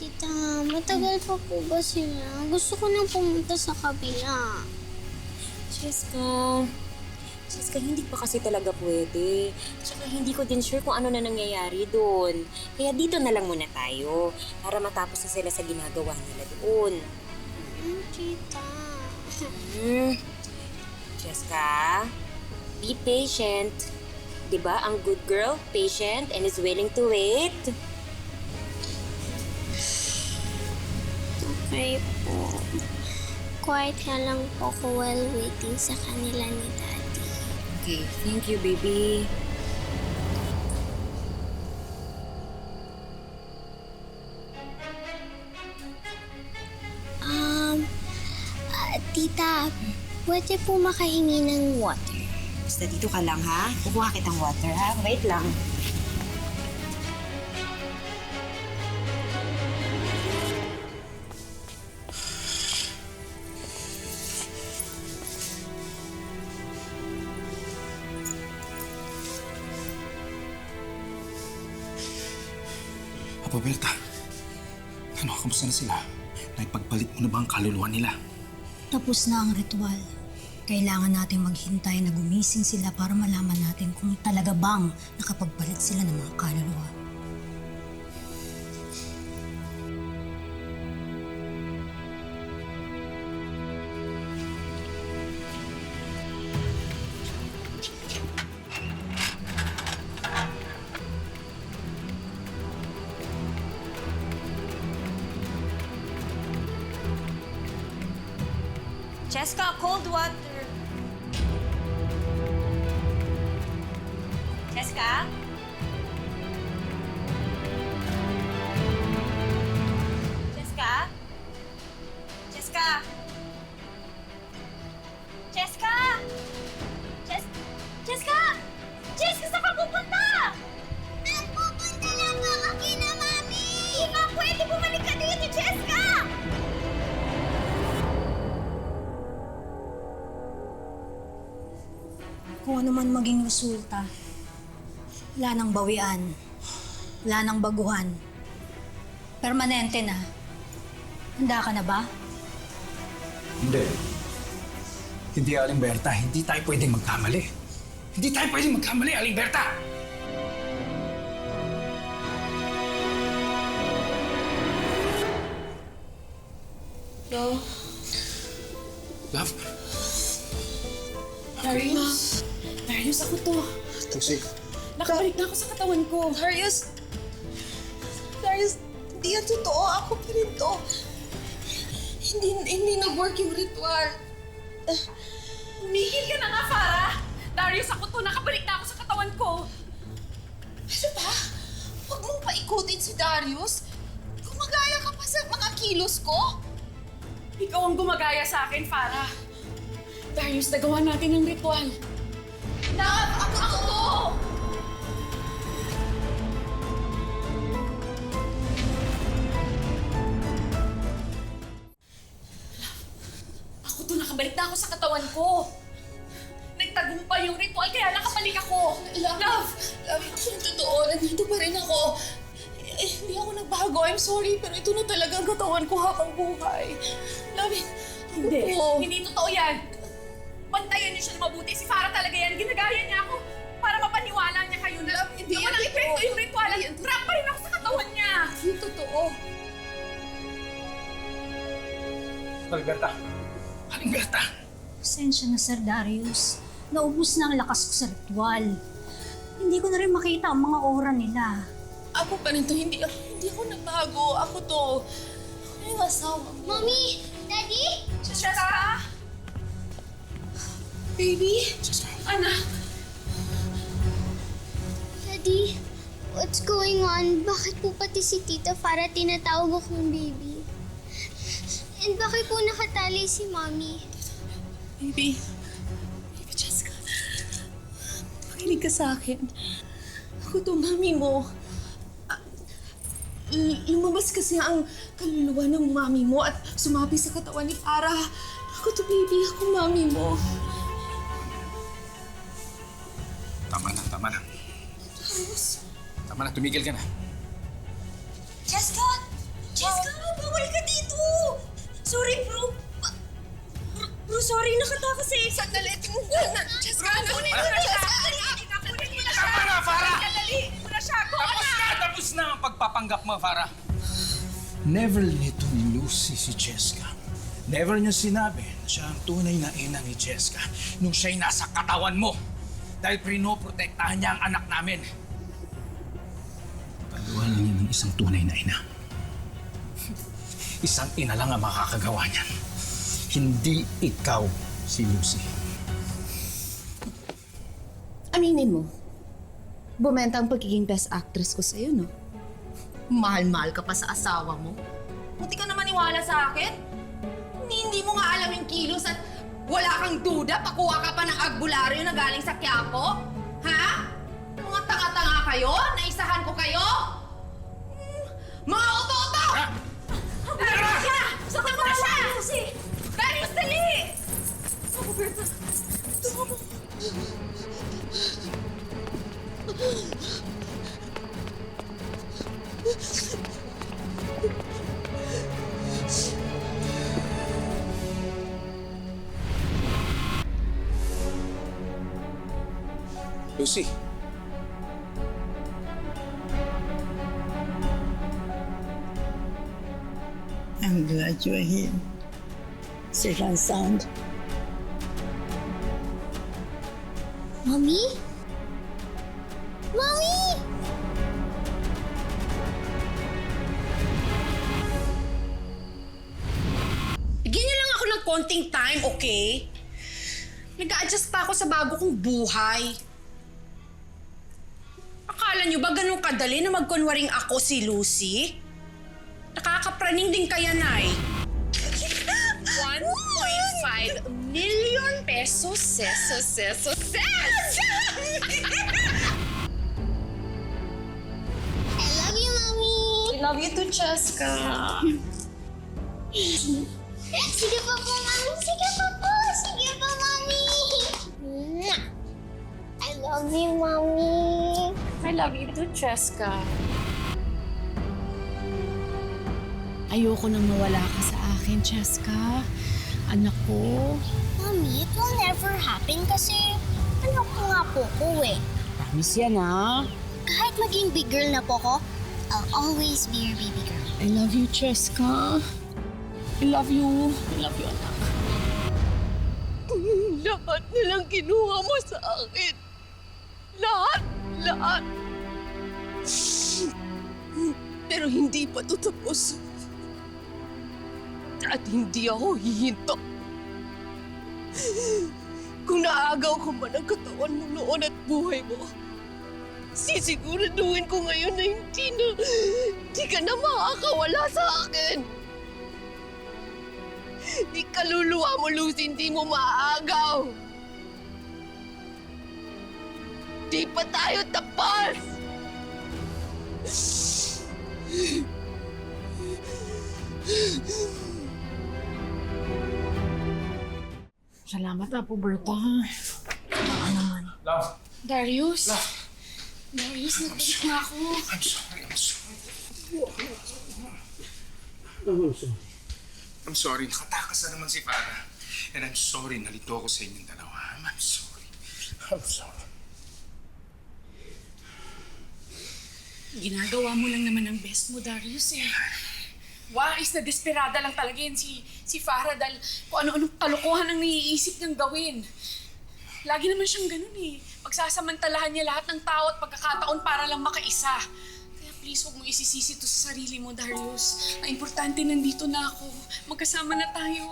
Tita, matagal pa po ba sila? Gusto ko nang pumunta sa kabila. Jessica, Jessica, hindi pa kasi talaga pwede. Tsaka hindi ko din sure kung ano na nangyayari doon. Kaya dito na lang muna tayo para matapos na sila sa ginagawa nila doon. Tita. Jessica, be patient. Diba ang good girl, patient, and is willing to wait? Okay po. Quiet na lang po ako while waiting sa kanila ni Daddy. Okay, thank you, baby. Tita, pwede po makahingi ng water. Basta dito ka lang, ha? Kukuha kitang water, ha? Wait lang. Apo Berta, ano, kamusta na sila? Naipagpalit mo na ba ang kaluluwa nila? Tapos na ang ritual. Kailangan natin maghintay na gumising sila para malaman natin kung talaga bang nakapagpalit sila ng mga kaluluwa. Jessica, cold water. Jessica? Jessica? Jessica? Jessica? Jessica? Jessica, saan ka pupunta? Pupunta lang po ako kina Mami! Hindi nga pwede bumalik ka dito, Jessica! Kung ano man maging resulta, wala nang bawian, wala nang baguhan. Permanente na. Handa ka na ba? Hindi. Hindi, Aling Berta. Hindi tayo pwedeng magkamali. Hindi tayo pwedeng magkamali, Aling Berta! No. Love? Darius. Darius, ako to. Lucy. Nakabalik na ako sa katawan ko. Darius, hindi yan totoo. Ako pa rin to. Hindi nag-work yung ritual. Umihil ka na nga, Farrah! Darius, ako to. Nakabalik na ako sa katawan ko. Ano ba? Huwag mong paikutin si Darius. Gumagaya ka pa sa mga kilos ko. Ikaw ang gumagaya sa akin, Farrah. Darius, nagawa natin ang ritual. Love, ako to! Ako to, nakabalik na ako sa katawan ko. Nagtagumpay yung ritual, kaya nakabalik ako. Love, yung totoo, nandito pa rin ako. Hindi ako nagbago, I'm sorry, pero ito na talaga ang katawan ko habang buhay. Love, Hindi totoo yan. Bantayan niyo siya na mabuti. Si Farrah talaga yan. Ginagaya niya ako para mapaniwala niya kayo na hindi yan walang epekto yung ritual. Trap pa rin ako sa katawan niya. Yung totoo. Aling Berta! Aling Berta! Pasensya na, Sir Darius. Naubos na ang lakas ko sa ritual. Hindi ko na rin makita ang mga aura nila. Ako pa rin to, hindi ako nagbago. Ako to. Ano yung asawa mo? Mommy! Daddy? Jessica! Baby? Anak! Daddy, what's going on? Bakit po pati si Tita Farrah tinatawag akong baby? And bakit po nakatali si Mommy? Baby Jessica. Makinig ka sa akin. Ako to, mami mo. Lumabas kasi ang kaluluwa ng mami mo at sumabi sa katawan ni Farrah. Ako to, baby. Ako, mami mo. Tama na. Darius. Tama na, tumigil ka na. Jessica! Jessica, bawal ka dito! Sorry, bro. Bro, sorry, nakatakas eh. Sandali, Jessica, ano? pinapanggap mo, Farrah. Never nito ni Lucy si Jessica. Never niya sinabi na siya ang tunay na ina ni Jessica nung siya'y nasa katawan mo. Dahil pinoprotektahan niya ang anak namin. Pagawa lang niya ng isang tunay na ina. Isang ina lang ang makakagawa niyan. Hindi ikaw si Lucy. Aminin mo, bumenta ang pagiging best actress ko sa'yo, no? Mahal-mahal ka pa sa asawa mo. Buti ka na maniwala sa akin. Hindi mo nga alam yung kilos at wala kang duda, pakuha ka pa ng agbularyo na galing sa Quiapo? Ha? Mga tanga-tanga kayo? Naisahan ko kayo? Mga oto-oto! Darius siya! Saktan mo na siya! Darius, dali! Roberta, ito mo. Lucy. I'm glad you're here. Safe and sound. Mommy? Mommy! Bigyan niyo lang ako ng konting time, okay? Nag-a-adjust pa ako sa bago kong buhay. Akala niyo ba ganun kadali na magkunwaring ako si Lucy? Nakakapraning din kaya, Nay. 1.5 million pesos, ses! I love you, Mommy! I love you too, Cheska. Sige pa po, Mommy! Sige pa po! Sige pa, Mommy! Mwah! I love you, Mommy! I love you too, Cheska. Ayoko nang mawala ka sa akin, Cheska. Anak ko. Mommy, it will never happen kasi anak ko nga po ko eh. Promise yan, ha? Kahit maging big girl na po ko, I'll always be your baby girl. I love you, Cheska. I love you. I love you, anak. Lahat na lang kinuha mo sa akin. Lahat! Lahat! Pero hindi pa ito tapos. At hindi ako hihinto. Kung naagaw ko man ang katawan mo noon at buhay mo, sisiguraduhin ko ngayon na hindi ka na makakawala sa akin. Di kaluluwa mo, Lucy, hindi mo maaagaw. Di pa tayo tapos! Salamat, Apo Berta. Baka naman. Love. Darius? Love. Darius, nagpalit na ako. I'm sorry. I'm sorry. Nakatakas na naman si Farrah. And I'm sorry, nalito ako sa inyong dalawa. I'm sorry. Ginagawa mo lang naman ang best mo, Darius, eh. Wais na desperada lang talaga yan si Farrah dahil kung ano-anong kalokohan ang naiisip niyang gawin. Lagi naman siyang ganun eh. Pagsasamantalahan niya lahat ng tao at pagkakataon para lang makaisa. Kaya please, huwag mo isisisi ito sa sarili mo, Darius. Ang importante, nandito na ako. Magkasama na tayo.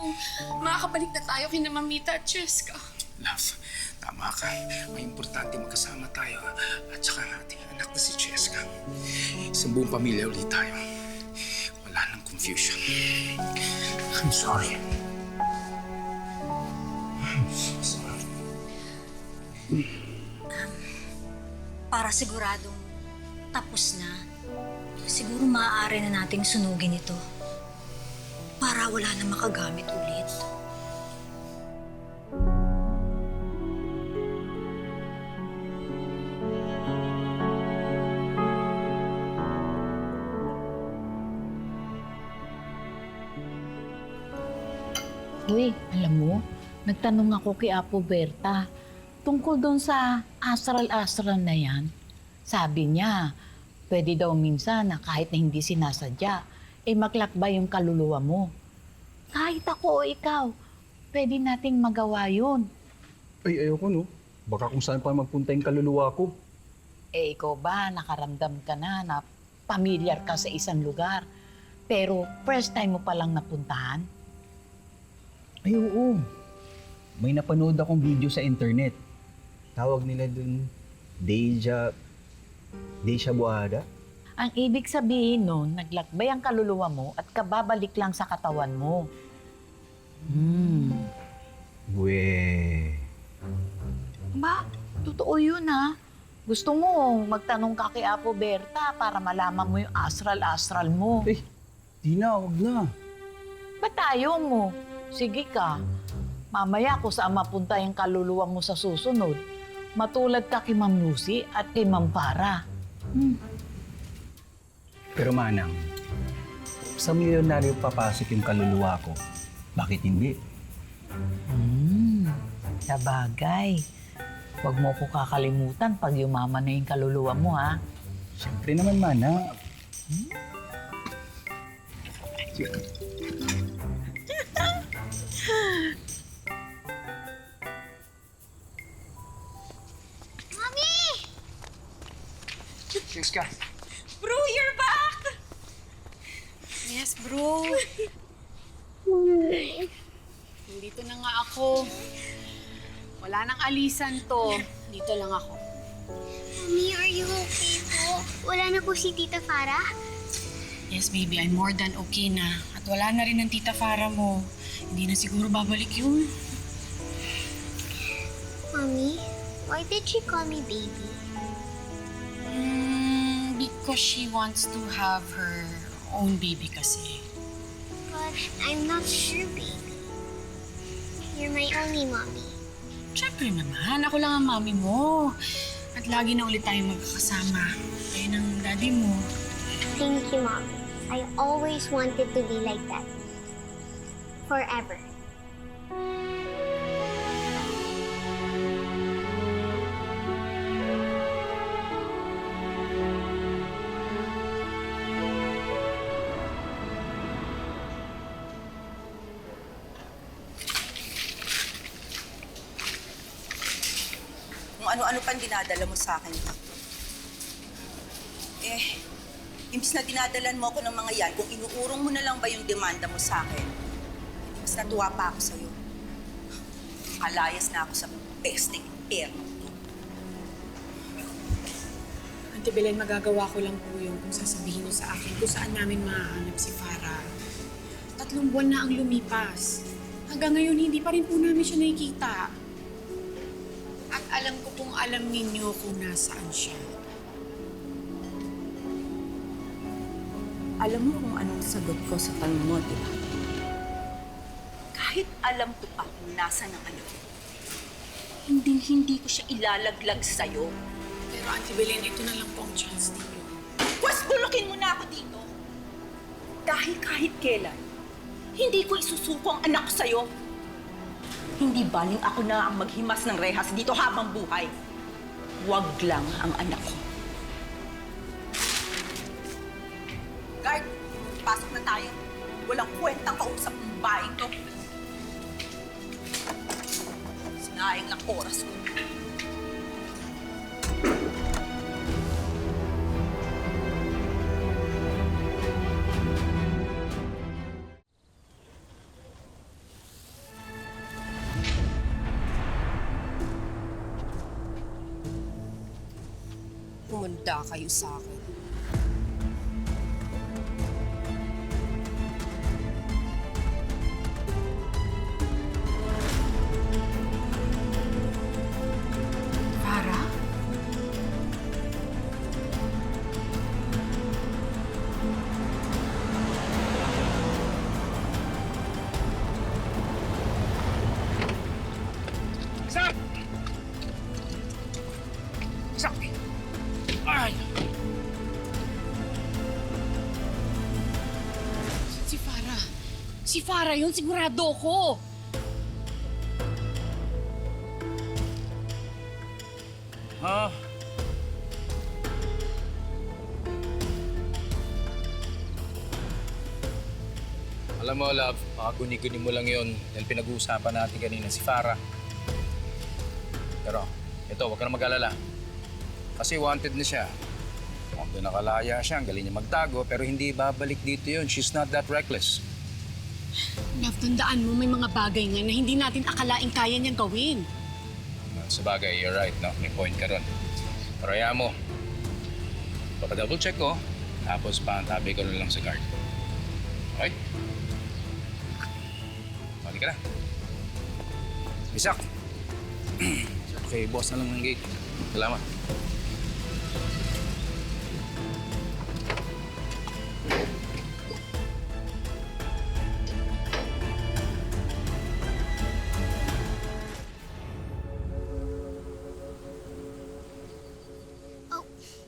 Makakabalik na tayo kina Mamita at Cheska. Love, tama ka. May importante magkasama tayo. At saka ang ating anak na si Jessica. Isang buong pamilya ulit tayo. Wala nang confusion. I'm sorry. I'm so sorry. Para siguradong tapos na, siguro maaari na nating sunugin ito para wala na makagamit ulit. Uy, alam mo, nagtanong ako kay Apo Berta tungkol doon sa astral na yan. Sabi niya, Pwede daw minsan na kahit na hindi sinasadya, maglakbay yung kaluluwa mo. Kahit ako o ikaw, pwede nating magawa yun. Ay, ayoko no. Baka kung saan pa magpunta yung kaluluwa ko. Ikaw ba, nakaramdam ka na pamilyar ka sa isang lugar, pero first time mo palang napuntahan? Ay, oo. May napanood akong video sa internet. Tawag nila dun, Deja Buhada. Ang ibig sabihin nun, naglakbay ang kaluluwa mo at kababalik lang sa katawan mo. Ba, totoo yun ha. Gusto mo, magtanong ka kay Apo Berta para malaman mo yung astral mo. Di na, wag na. Ba't ayaw mo? Sige ka. Mamaya kung saan mapunta yung kaluluwa mo sa susunod, matulad ka kay Ma'am Lucy at kay Ma'am Farrah. Pero Manang, sa milyonaryo papasok yung kaluluwa ko. Bakit hindi? Sabagay. Huwag mo ko kakalimutan pag yumaman na yung kaluluwa mo, ha? Siyempre naman, Mana. Mommy! Cheska. Bro, you're back! Yes, bro. Nandito na nga ako. Wala nang alisan to. Dito lang ako. Mommy, are you okay po? Wala na po si Tita Farrah? Yes, baby. I'm more than okay na. At wala na rin ang tita Farrah mo. Hindi na siguro babalik yun. Mommy, why did she call me baby? Because she wants to have her own baby kasi. But I'm not your baby. You're my only mommy. Siyempre naman, ako lang ang mami mo. At lagi na ulit tayong magkakasama. Kayo ng daddy mo. Thank you, Mommy. I always wanted to be like that. Forever. Kung ano-ano pang dinadala mo sa akin. Imbis na dinadalan mo ako ng mga yan, kung inuurong mo na lang ba yung demanda mo sa akin, mas natuwa pa ako sa'yo. Alayas na ako sa pesting impyerno. Auntie Belen, magagawa ko lang po yun kung sasabihin niyo sa akin kung saan namin mahanap si Farrah. 3 buwan na ang lumipas. Hanggang ngayon, hindi pa rin po namin siya nakikita. At alam ko pong alam ninyo kung nasaan siya. Alam mo kung anong sagot ko sa tanong mo, di ba? Kahit alam ko pa kung nasa ng anak ko, hindi ko siya ilalaglag sa'yo. Pero Auntie Belen, ito na lang po ang chance ninyo. Pwes, bulukin mo na ako dito. Dahil kahit kailan, hindi ko isusuko ang anak ko sa'yo. Hindi baling ako na ang maghimas ng rehas dito habang buhay. Huwag lang ang anak ko. Guard, pasok na tayo. Walang kwentang kausap ng bahay to. Sinayang lang oras ko. Humanda kayo sa akin. Farrah? Sak! Sak! Ay! Si Farrah. Si Farrah yun, sigurado ko. Ha? Alam mo, love, baka guni-guni mo lang yun dahil pinag-uusapan natin kanina si Farrah. Pero, ito, huwag ka na mag-alala. Kasi wanted na siya. Kung nakalaya siya, ang galing niya magtago, pero hindi babalik dito yun. She's not that reckless. Love, tandaan mo, may mga bagay nga na hindi natin akalaing kaya niyang gawin. Sa bagay, you're right, no? May point ka ron. Pero kaya mo, papa-double check ko, tapos paantabi ko lang sa guard. Okay? Balik ka na. Isak! Okay, boss na lang ng gate. Salamat.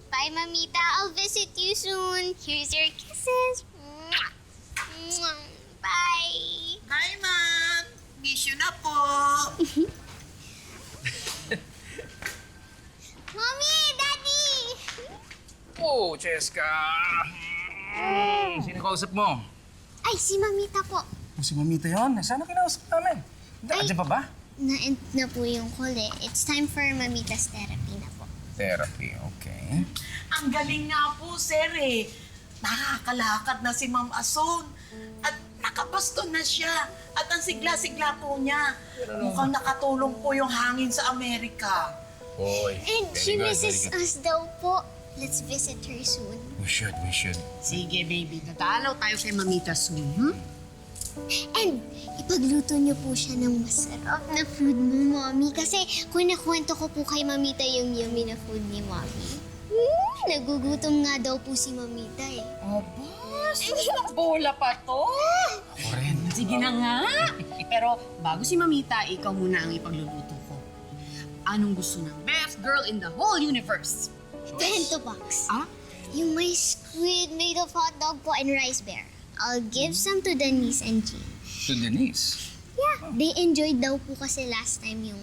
Bye, Mamita. I'll visit you soon. Here's your kisses. Mwah. Mwah. Bye. Hi, Ma'am. Miss you na po. Mommy! Daddy! Oh, Cheska! Sino kausap mo? Ay, si Mamita po. Si Mamita yun. Sana kinausap namin. Andiyan pa ba? Na-end na po yung call eh. It's time for Mamita's therapy na po. Therapy, okay. Ang galing nga po, sir eh. Nakakalakad na si Ma'am Ason. At nakabaston na siya. At ang sigla-sigla po niya. Mukhang nakatulong po yung hangin sa Amerika. Boy, And she misses us daw po. Let's visit her soon. We should. Sige, baby. Dadalaw tayo kay Mamita soon, hmm? And ipagluto niyo po siya ng masarap na food mo, Mommy. Kasi kung nakwento ko po kay Mamita yung yummy na food ni Mommy. Nagugutom nga daw po si Mamita eh. Aba, sus, bola pa to. Ako rin. Sige na nga. Pero bago si Mamita, ikaw muna ang ipagluluto ko. Anong gusto ng best girl in the whole universe? Bento box. Ah? Yung may squid made of hot dog po and rice bear. I'll give some to Denise and Jean. To Denise? Yeah, they enjoyed daw po kasi last time yung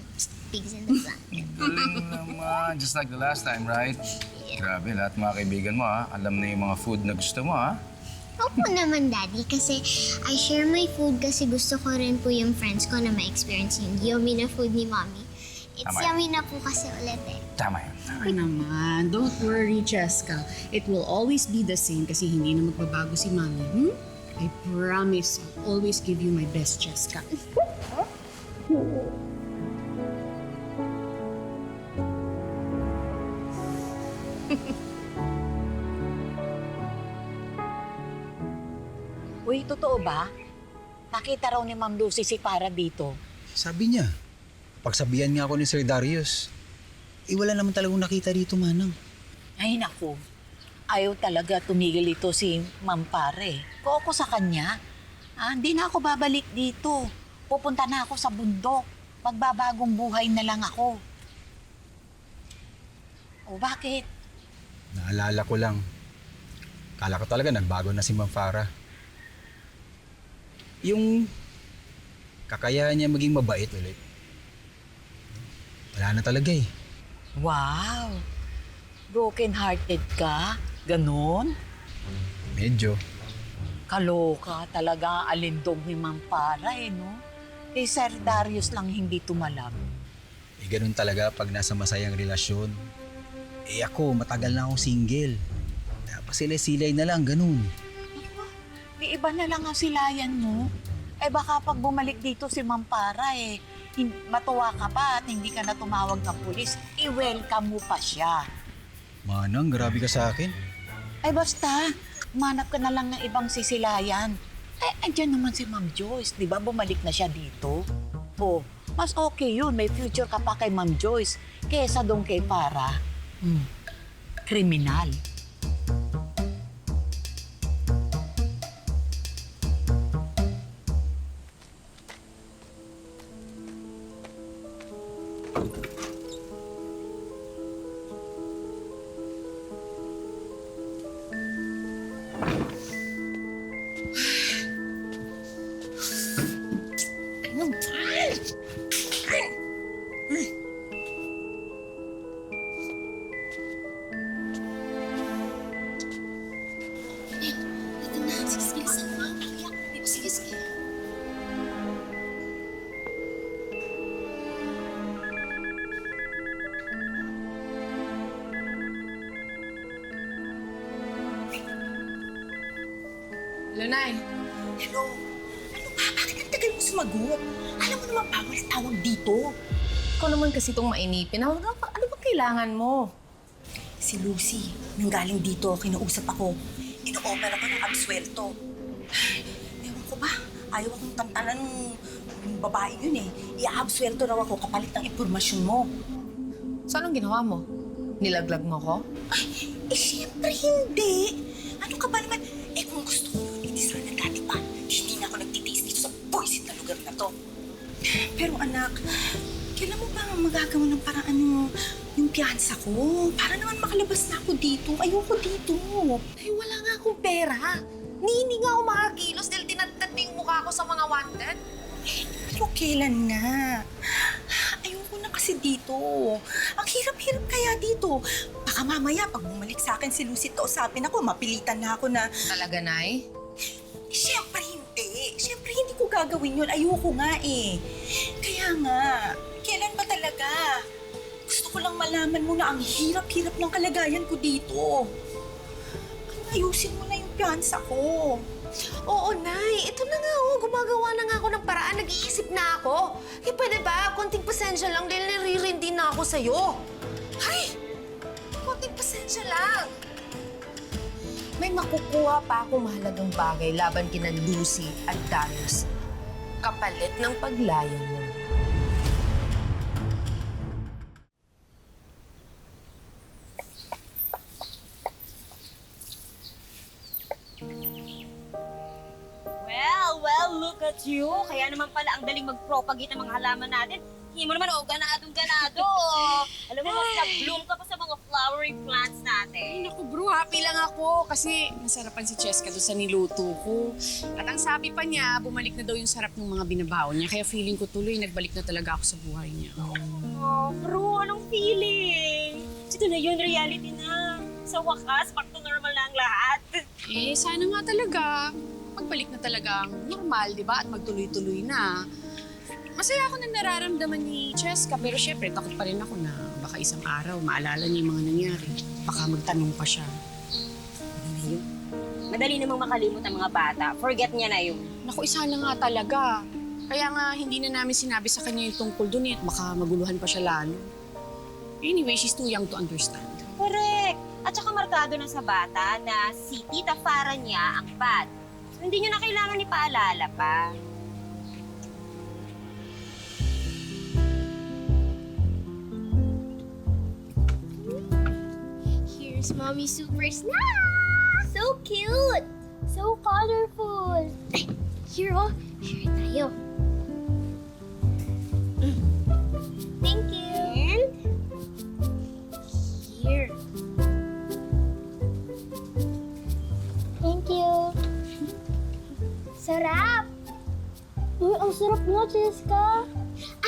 pigs in the blanket. Galing naman. Just like the last time, right? Grabe, lahat mga kaibigan mo, ha? Alam na yung mga food na gusto mo, ha? Opo naman, Daddy, kasi I share my food kasi gusto ko rin po yung friends ko na ma-experience yung yummy na food ni Mommy. It's Tama yan. yummy na po kasi ulit eh. Tama yan. Ay naman, don't worry, Cheska. It will always be the same kasi hindi na magbabago si Mami, hmm? I promise I'll always give you my best, Cheska. Uy, totoo ba? Nakita raw ni Ma'am Lucy si Farrah dito. Sabi niya, pagsabihan nga ako ni Sir Darius, wala naman talagang nakita dito, Manang. Ay, naku. Ayaw talaga tumigil ito si Ma'am Pare. Kung ako sa kanya, hindi na ako babalik dito. Pupunta na ako sa bundok. Magbabagong buhay na lang ako. O bakit? Naalala ko lang. Kala ko talaga nagbago na si Ma'am Farrah. Yung kakayahan niya maging mabait ulit. Wala na talaga eh. Wow! Broken-hearted ka? Ganon? Medyo. Kaloka talaga ang alindog ni Ma'am Farrah eh, no? Kay Sir Darius lang hindi tumalab. Ganun talaga pag nasa masayang relasyon. Ako, matagal na akong single. Pasilay-silay na lang, ganun. Di iba na lang ang silayan mo. Baka pag bumalik dito si Ma'am Farrah matuwa ka pa at hindi ka na tumawag ng pulis, i-welcome mo pa siya. Manang, grabe ka sa akin. Basta, manap ka na lang ng ibang sisilayan. Andyan naman si Ma'am Joyce, di ba bumalik na siya dito? Mas okay yun, may future ka pa kay Ma'am Joyce kesa doon kay Farrah. Kriminal. Hello, Nay. Hello? Ano ba? Bakit ang tagal mo sumagot? Alam mo naman bawal tawag dito. Ikaw naman kasi itong mainipin. Ano bang kailangan mo? Si Lucy, nang galing dito, kinausap ako. Ino-offer ako ng absuelto. Ewan ko ba? Ayaw akong tantanan ng babae yun eh. I-absuelto raw ako kapalit ng impormasyon mo. So anong ginawa mo? Nilaglag mo ko? Siyempre hindi. Ano ka ba naman? Kung gusto ko yun, hindi sana dati pa. Hindi na ako nagtitiis dito sa buwisit na lugar na to. Pero anak, kailan mo ba magagawa ng paraan yung piyansa ko? Para naman makalabas na ako dito. Ayoko dito. Ay, wala nga akong pera. Hindi nga ako makakilos dahil tinatad na yung mukha ko sa mga wanted. Pero kailan nga? Ayoko na kasi dito. Ang hirap-hirap kaya dito. Baka mamaya, pag bumalik sa akin si Lucy, usapin ako, mapilitan na ako na... Talaga, Nay? Siyempre hindi. Siyempre hindi ko gagawin yun. Ayoko nga eh. Kaya nga, kailan ba talaga? Gusto ko lang malaman mo na ang hirap-hirap ng kalagayan ko dito. Ayusin mo na yung piyansa ko. Oo, Nay. Ito na nga, gumagawa na nga ako ng paraan. Nag-iisip na ako. Eh, pwede ba? Konting pasensya lang dahil naririndi na ako sa'yo. Ay! Konting pasensya lang. May makukuha pa akong mahalagang bagay laban kina Lucy at Darius. Kapalit ng paglayo mo. Well, look at you. Kaya naman pala ang daling mag-propagate ng mga halaman natin. Hindi mo naman, ganadong-ganado. Alam mo, mas na-bloom ka pa sa mga flowering plants natin. Ay, naku bro, happy lang ako kasi nasarapan si Cheska doon sa niluto ko. At ang sabi pa niya, bumalik na daw yung sarap ng mga binabaon niya. Kaya feeling ko tuloy, nagbalik na talaga ako sa buhay niya. Oh, bro, anong feeling? Ito na yun, reality na. Sa wakas, back to normal na ang lahat. Eh, sana nga talaga. Magbalik na talaga ang normal, di ba? At magtuloy-tuloy na. Masaya ako na nararamdaman ni Cheska, pero syempre, takot pa rin ako na baka isang araw maalala niya yung mga nangyari. Baka magtanong pa siya. Madali namang makalimot ang mga bata. Forget niya na yun. Naku, isa na nga talaga. Kaya nga, hindi na namin sinabi sa kanya yung tungkol dun eh. Baka maguluhan pa siya lalo. Anyway, she's too young to understand. Correct. At saka markado na sa bata na si Tita Farrah niya ang bad. So, hindi niyo na kailangan ipaalala pa. Here's Mommy's super snack! So cute! So colorful! Here, share tayo. Thank you! And here. Thank you! Sarap! Uy, ang sarap nga, Cheska!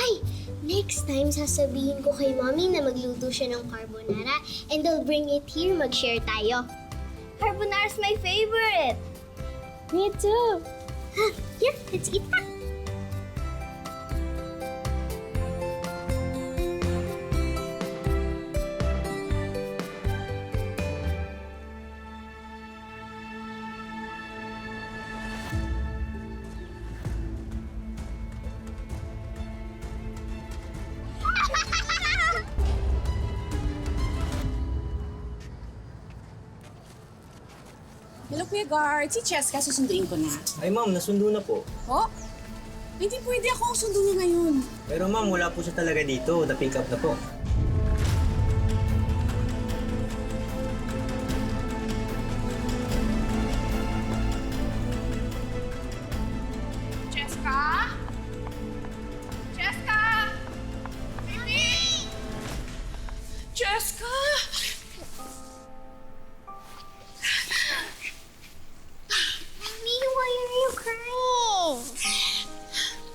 Ay! Next time, sasabihin ko kay Mommy na magluto siya ng carbonara and they'll bring it here, mag-share tayo. Carbonara's my favorite! Me too! Here, let's eat that! Hello, Kuya Guard. Si Cheska, susunduin ko na. Ay ma'am, nasundo na po. Oh? Hindi pwede ako ang sundo niya ngayon. Pero ma'am, wala po siya talaga dito. Na-pick up na po. Cheska? Cheska? Baby! Cheska! Mommy, why are you crying?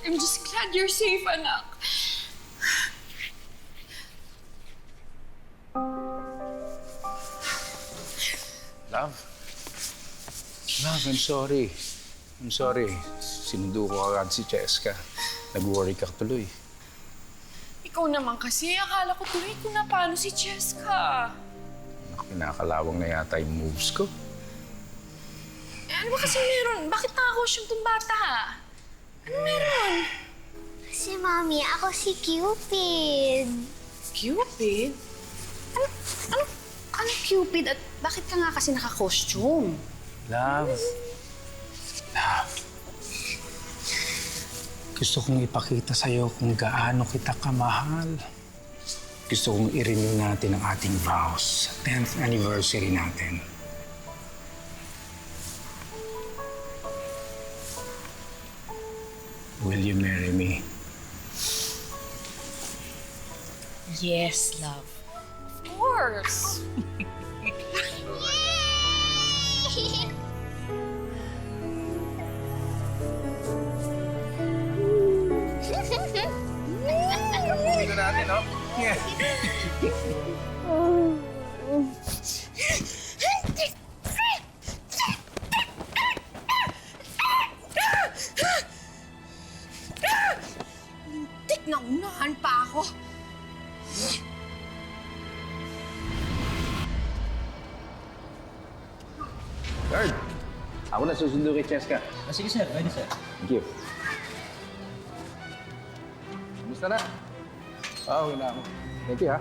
I'm just glad you're safe, anak. Love? Love, I'm sorry. I'm sorry. Sinundo ko agad si Cheska. Nag-worry ka tuloy. Ikaw naman kasi, akala ko tuloy kung na paano si Cheska. Kinakalawang na yata yung moves ko. Ano ba kasi meron? Bakit nakakostume tong bata? Ano meron? Si Mommy, ako si Cupid. Cupid? Ano Cupid at bakit ka nga kasi naka-costume? Love. Gusto kong ipakita sa'yo kung gaano kita kamahal. Gusto kong i-renew natin ang ating vows sa 10th anniversary natin. Will you marry me? Yes, love. Of course. Dito natin, no? Yeah. Tik na unahan pa ako. Guard, ako na susundo kay Cheska. Sige sir, pwede sir. Thank you. Kumusta na? Okay na ako. Thank you, ha?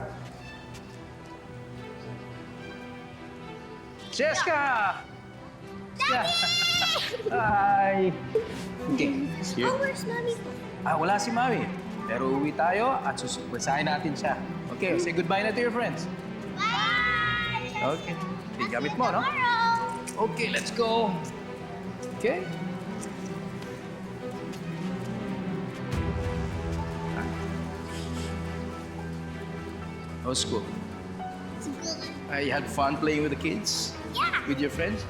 Cheska! Hi! Okay. Here. Oh, where's Mommy? Wala si Mami. Pero uwi tayo at susubasahin natin siya. Okay, say goodbye na to your friends. Bye! Okay. Gamit mo, no? Okay, let's go. Okay? How's school? It's good. You had fun playing with the kids? Yeah. With your friends?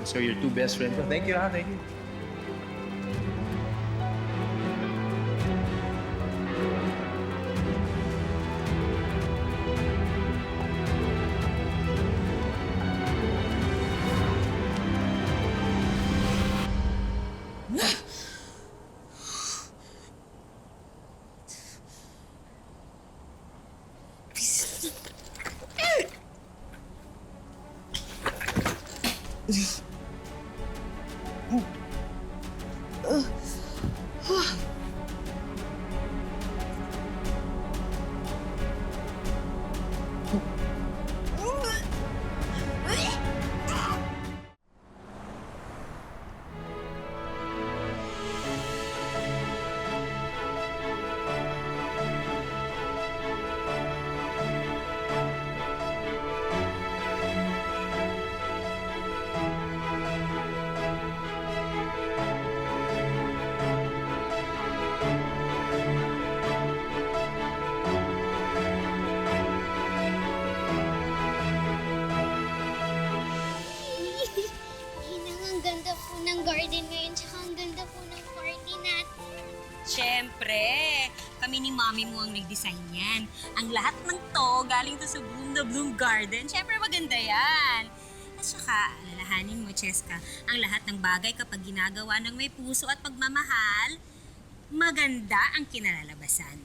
So your two best friends. Thank you, Thank you. Ang ganda po ng garden ngayon, tsaka ang ganda po ng party natin. Siyempre, kami ni Mami mo ang nag-design yan. Ang lahat ng to galing to sa Bloom the Bloom Garden. Siyempre maganda yan. At saka, alalahanin mo, Cheska, ang lahat ng bagay kapag ginagawa ng may puso at pagmamahal, maganda ang kinalalabasan.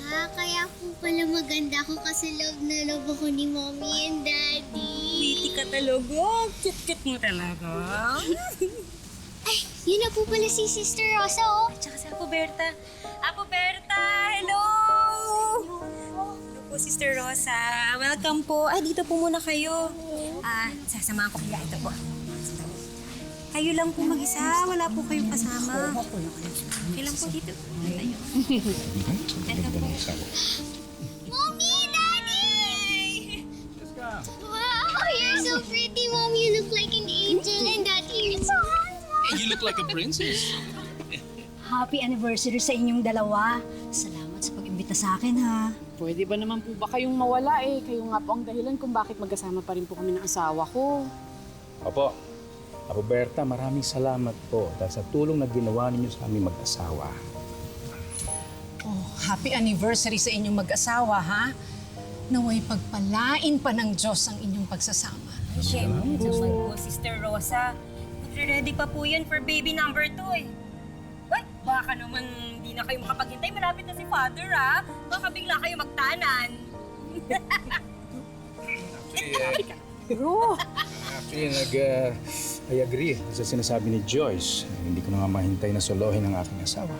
Kaya po pala maganda ako kasi love na love ako ni Mommy and Daddy. Witty ka talaga. Cute-cute mo talaga. Ay, yun na po pala si Sister Rosa, oh. At saka si Apo Berta. Apo Berta, hello! Hello po, Sister Rosa. Welcome po. Ay, dito po muna kayo. Sasamahan ko kaya ito po. Kayo lang po mag-isa. Wala po kayong kasama. Kayo lang po dito. Mommy! Daddy! Wow, you're so pretty, Mom. You look like an angel. And Daddy, you're so handsome. You look like a princess. Happy anniversary sa inyong dalawa. Salamat sa pag-imbita sa akin, ha? Pwede ba naman po ba kayong mawala eh? Kayo nga po ang dahilan kung bakit magkasama pa rin po kami ng asawa ko. Opo. Apo Berta, maraming salamat po dahil sa tulong na ginawa ninyo sa aming mag-asawa. Oh, happy anniversary sa inyong mag-asawa, ha? Naway pagpalain pa ng Diyos ang inyong pagsasama. Siyempre naman po, Sister Rosa. Magre-ready pa po yan for baby number 2 eh. Ay, baka naman hindi na kayo makapaghintay. Malapit na si Father, ha? Baka bigla kayo magtanan. Actually, I agree sa sinasabi ni Joyce. Hindi ko na nga mahintay na solohin ang aking asawa.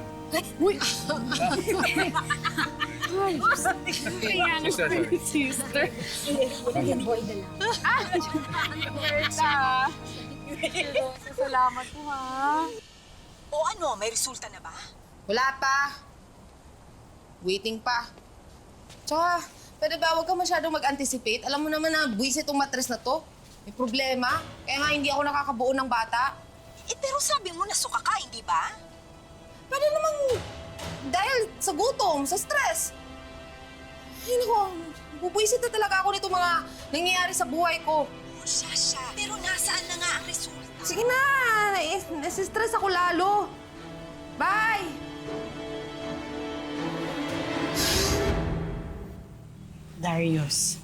Uy! Kaya nga Sorry. sister. Walang boy na lang. Berta! Salamat po, ha? O ano, may resulta na ba? Wala pa. Waiting pa. Tsaka, pwede ba huwag ka masyadong mag-anticipate? Alam mo naman na buwis itong matres na to. May problema. Kaya nga hindi ako nakakabuo ng bata. Eh, pero sabi mo nasuka ka, hindi ba? Pwede namang dahil sa gutom, sa stress. Ay, naku, bubuisit na talaga ako nito mga nangyayari sa buhay ko. Oh, Sasha, pero nasaan na nga ang resulta? Sige na, nasistress ako lalo. Bye! Darius,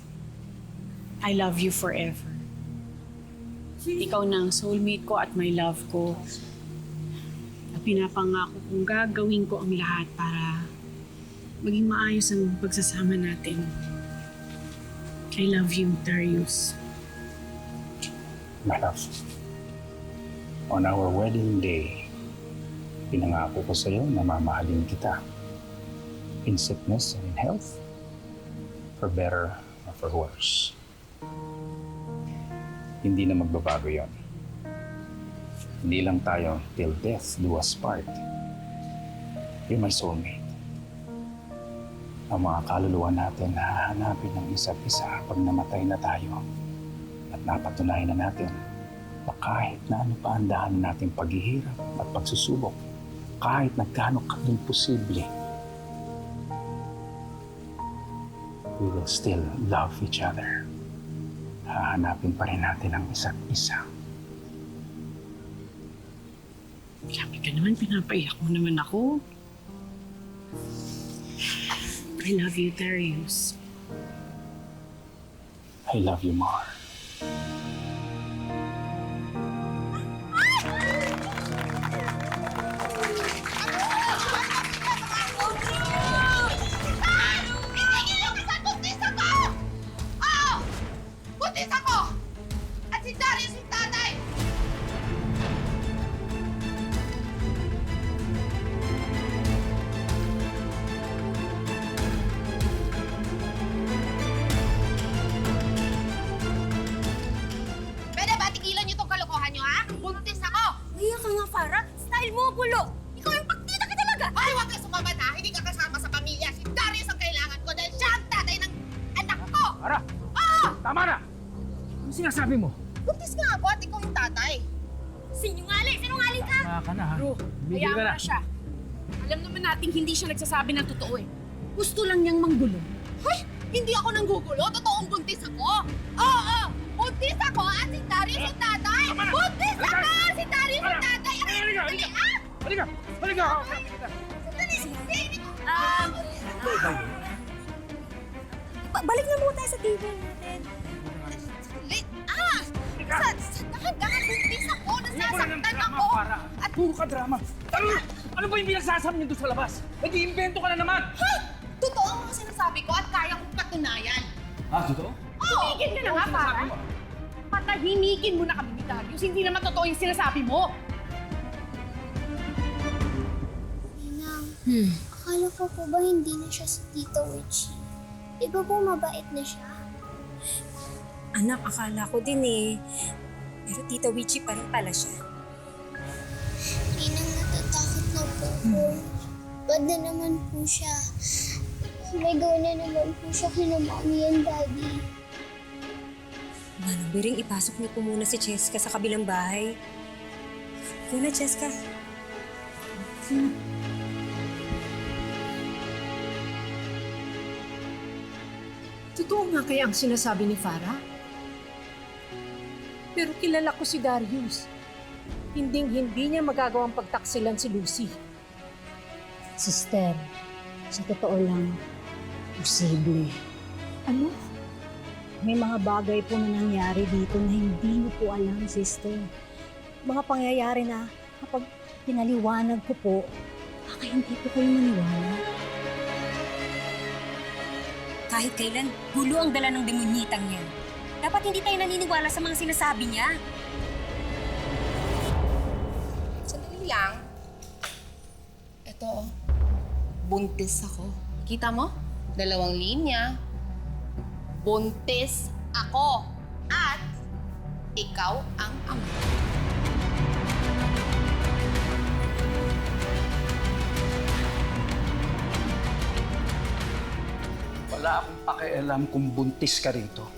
I love you forever. Ikaw na ang soulmate ko at my love ko. At pinapangako kong gagawin ko ang lahat para maging maayos ang pagsasama natin. I love you, Darius. My love, on our wedding day, pinangako ko sa'yo na mamahalin kita. In sickness and in health, for better or for worse. Hindi na magbabago yon. Hindi lang tayo till death do us part. You're my soulmate. Ang mga kaluluwa natin hahanapin ng isa't isa pag namatay na tayo. At napatunayan na natin na kahit na ano pa ang daan nating paghihirap at pagsusubok, kahit na gaano ka-imposible, we will still love each other. Hahanapin pa rin natin ang isa't isa. Sabi ka naman, pinapaiyak mo naman ako. I love you, Darius. I love you more. Buntis ako! At si Darius yung tatay! Pwede ba tigilan niyo tong kalokohan niyo, ha? Buntis ako! Umiyak ka nga, Farrah. Style mo, gulo. Ikaw yung pagtita ka talaga. Ay, huwag ka sumabat, ha? Hindi ka kasama sa pamilya. Si Darius ang kailangan ko dahil siya ang tatay ng anak ko! Farrah! Oo! Tama na! Ano sinasabi mo? Buntis nga ako at ikaw yung tatay. Sinungaling! Sinungaling ka! Tama ka na, ha? Bro, Bigil hayaan ka mo na. na siya. Alam naman natin hindi siya nagsasabi ng totoo eh. Gusto lang niyang manggulo. Hoy! Hindi ako nanggugulo. Totoong buntis ako. Oo! Buntis ako at si Darius yung tatay! Buntis ako! Si Darius yung tatay! Halika! Halika! Halika! Balik na muna tayo sa table natin. Dahan-dahan buntis ako! Nasasaktan ako! At puro ka drama. Ano ba yung pinagsasam niyo doon sa labas? Nag-iimbento ka na naman! Ha? Totoo ang mga sinasabi ko at kaya kong patunayan. Totoo? Tumigil ka na nga, Farrah. Patahimikin mo na kami ni Darius. Hindi naman totoo yung sinasabi mo. Ninang, akala ko po ba hindi na siya si Tito Witchy? Di ba po mabait na siya? Anak, akala ko din eh. Pero Tita Witchy pa rin pala siya. Ninang, natatakot na po ako. Bad na naman po siya. Sumigaw na naman po siya kina Mommy and Daddy. Manong Biring, ipasok niyo po muna si Cheska sa kabilang bahay. Ikaw na, Cheska. Totoo nga kaya ang sinasabi ni Farrah? Pero kilala ko si Darius. Hinding-hindi niya magagawang pagtaksilan si Lucy. Sister, sa totoo lang, posible. Ano? May mga bagay po na nangyari dito na hindi niyo po alam, sister. Mga pangyayari na kapag pinaliwanag ko po, baka hindi po kayo maniwala. Kahit kailan, gulo ang dala ng demonyitang yan. Dapat hindi tayo naniniwala sa mga sinasabi niya. lang. Ito, buntis ako. Kita mo? 2 linya. Buntis ako. At ikaw ang ama. Wala akong pakialam kung buntis ka rito.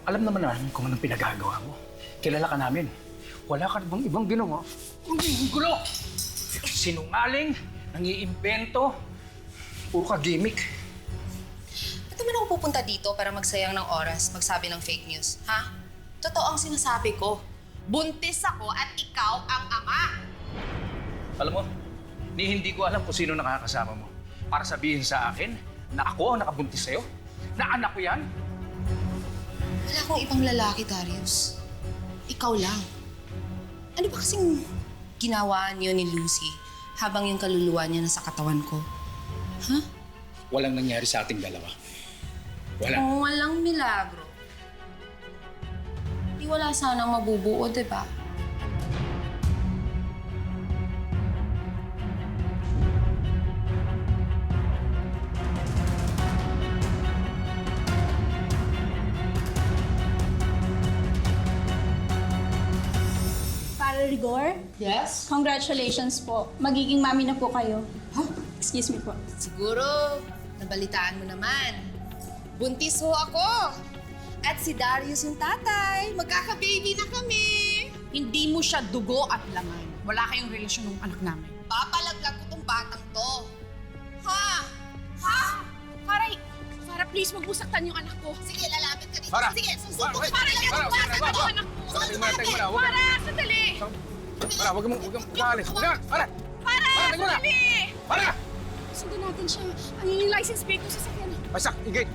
Alam naman namin kung anong pinagagawa mo. Kilala ka namin. Wala ka bang ibang ginawa? Ang gulo! Sinungaling, nangiimbento, puro ka gimmick. Ba't naman ako pupunta dito para magsayang ng oras, magsabi ng fake news, ha? Totoo ang sinasabi ko. Buntis ako at ikaw ang ama. Alam mo, hindi ko alam kung sino nakakasama mo. Para sabihin sa akin na ako ang nakabuntis sa'yo? Na anak ko yan? Wala akong ibang lalaki, Darius. Ikaw lang. Ano ba kasing ginawa niyo ni Lucy habang yung kaluluwa niya nasa katawan ko? Ha? Walang nangyari sa ating dalawa. Wala. Kung walang milagro, di wala sanang mabubuo, di ba? Farrah Rigor? Yes? Congratulations po. Magiging mami na po kayo. Huh? Excuse me po. Siguro, nabalitaan mo naman. Buntis ho ako. At si Darius yung tatay. Magkaka-baby na kami. Hindi mo siya dugo at laman. Wala kayong relasyon ng anak namin. Papalaglag ko tong batang to. Ha? Ha? Farah, please, wag mo saktan yung anak ko. Sige, lalapit ka dito. Farah! Sige, susuko ka. Farah, Farah, anak ko. Farah, Farah, sandali! Farah, huwag mong umalis. Farah! Farah! Farah, sandali! Farah! Sundan natin siya. Ang yung license plate ko sa sakyan. Pasak, ingay!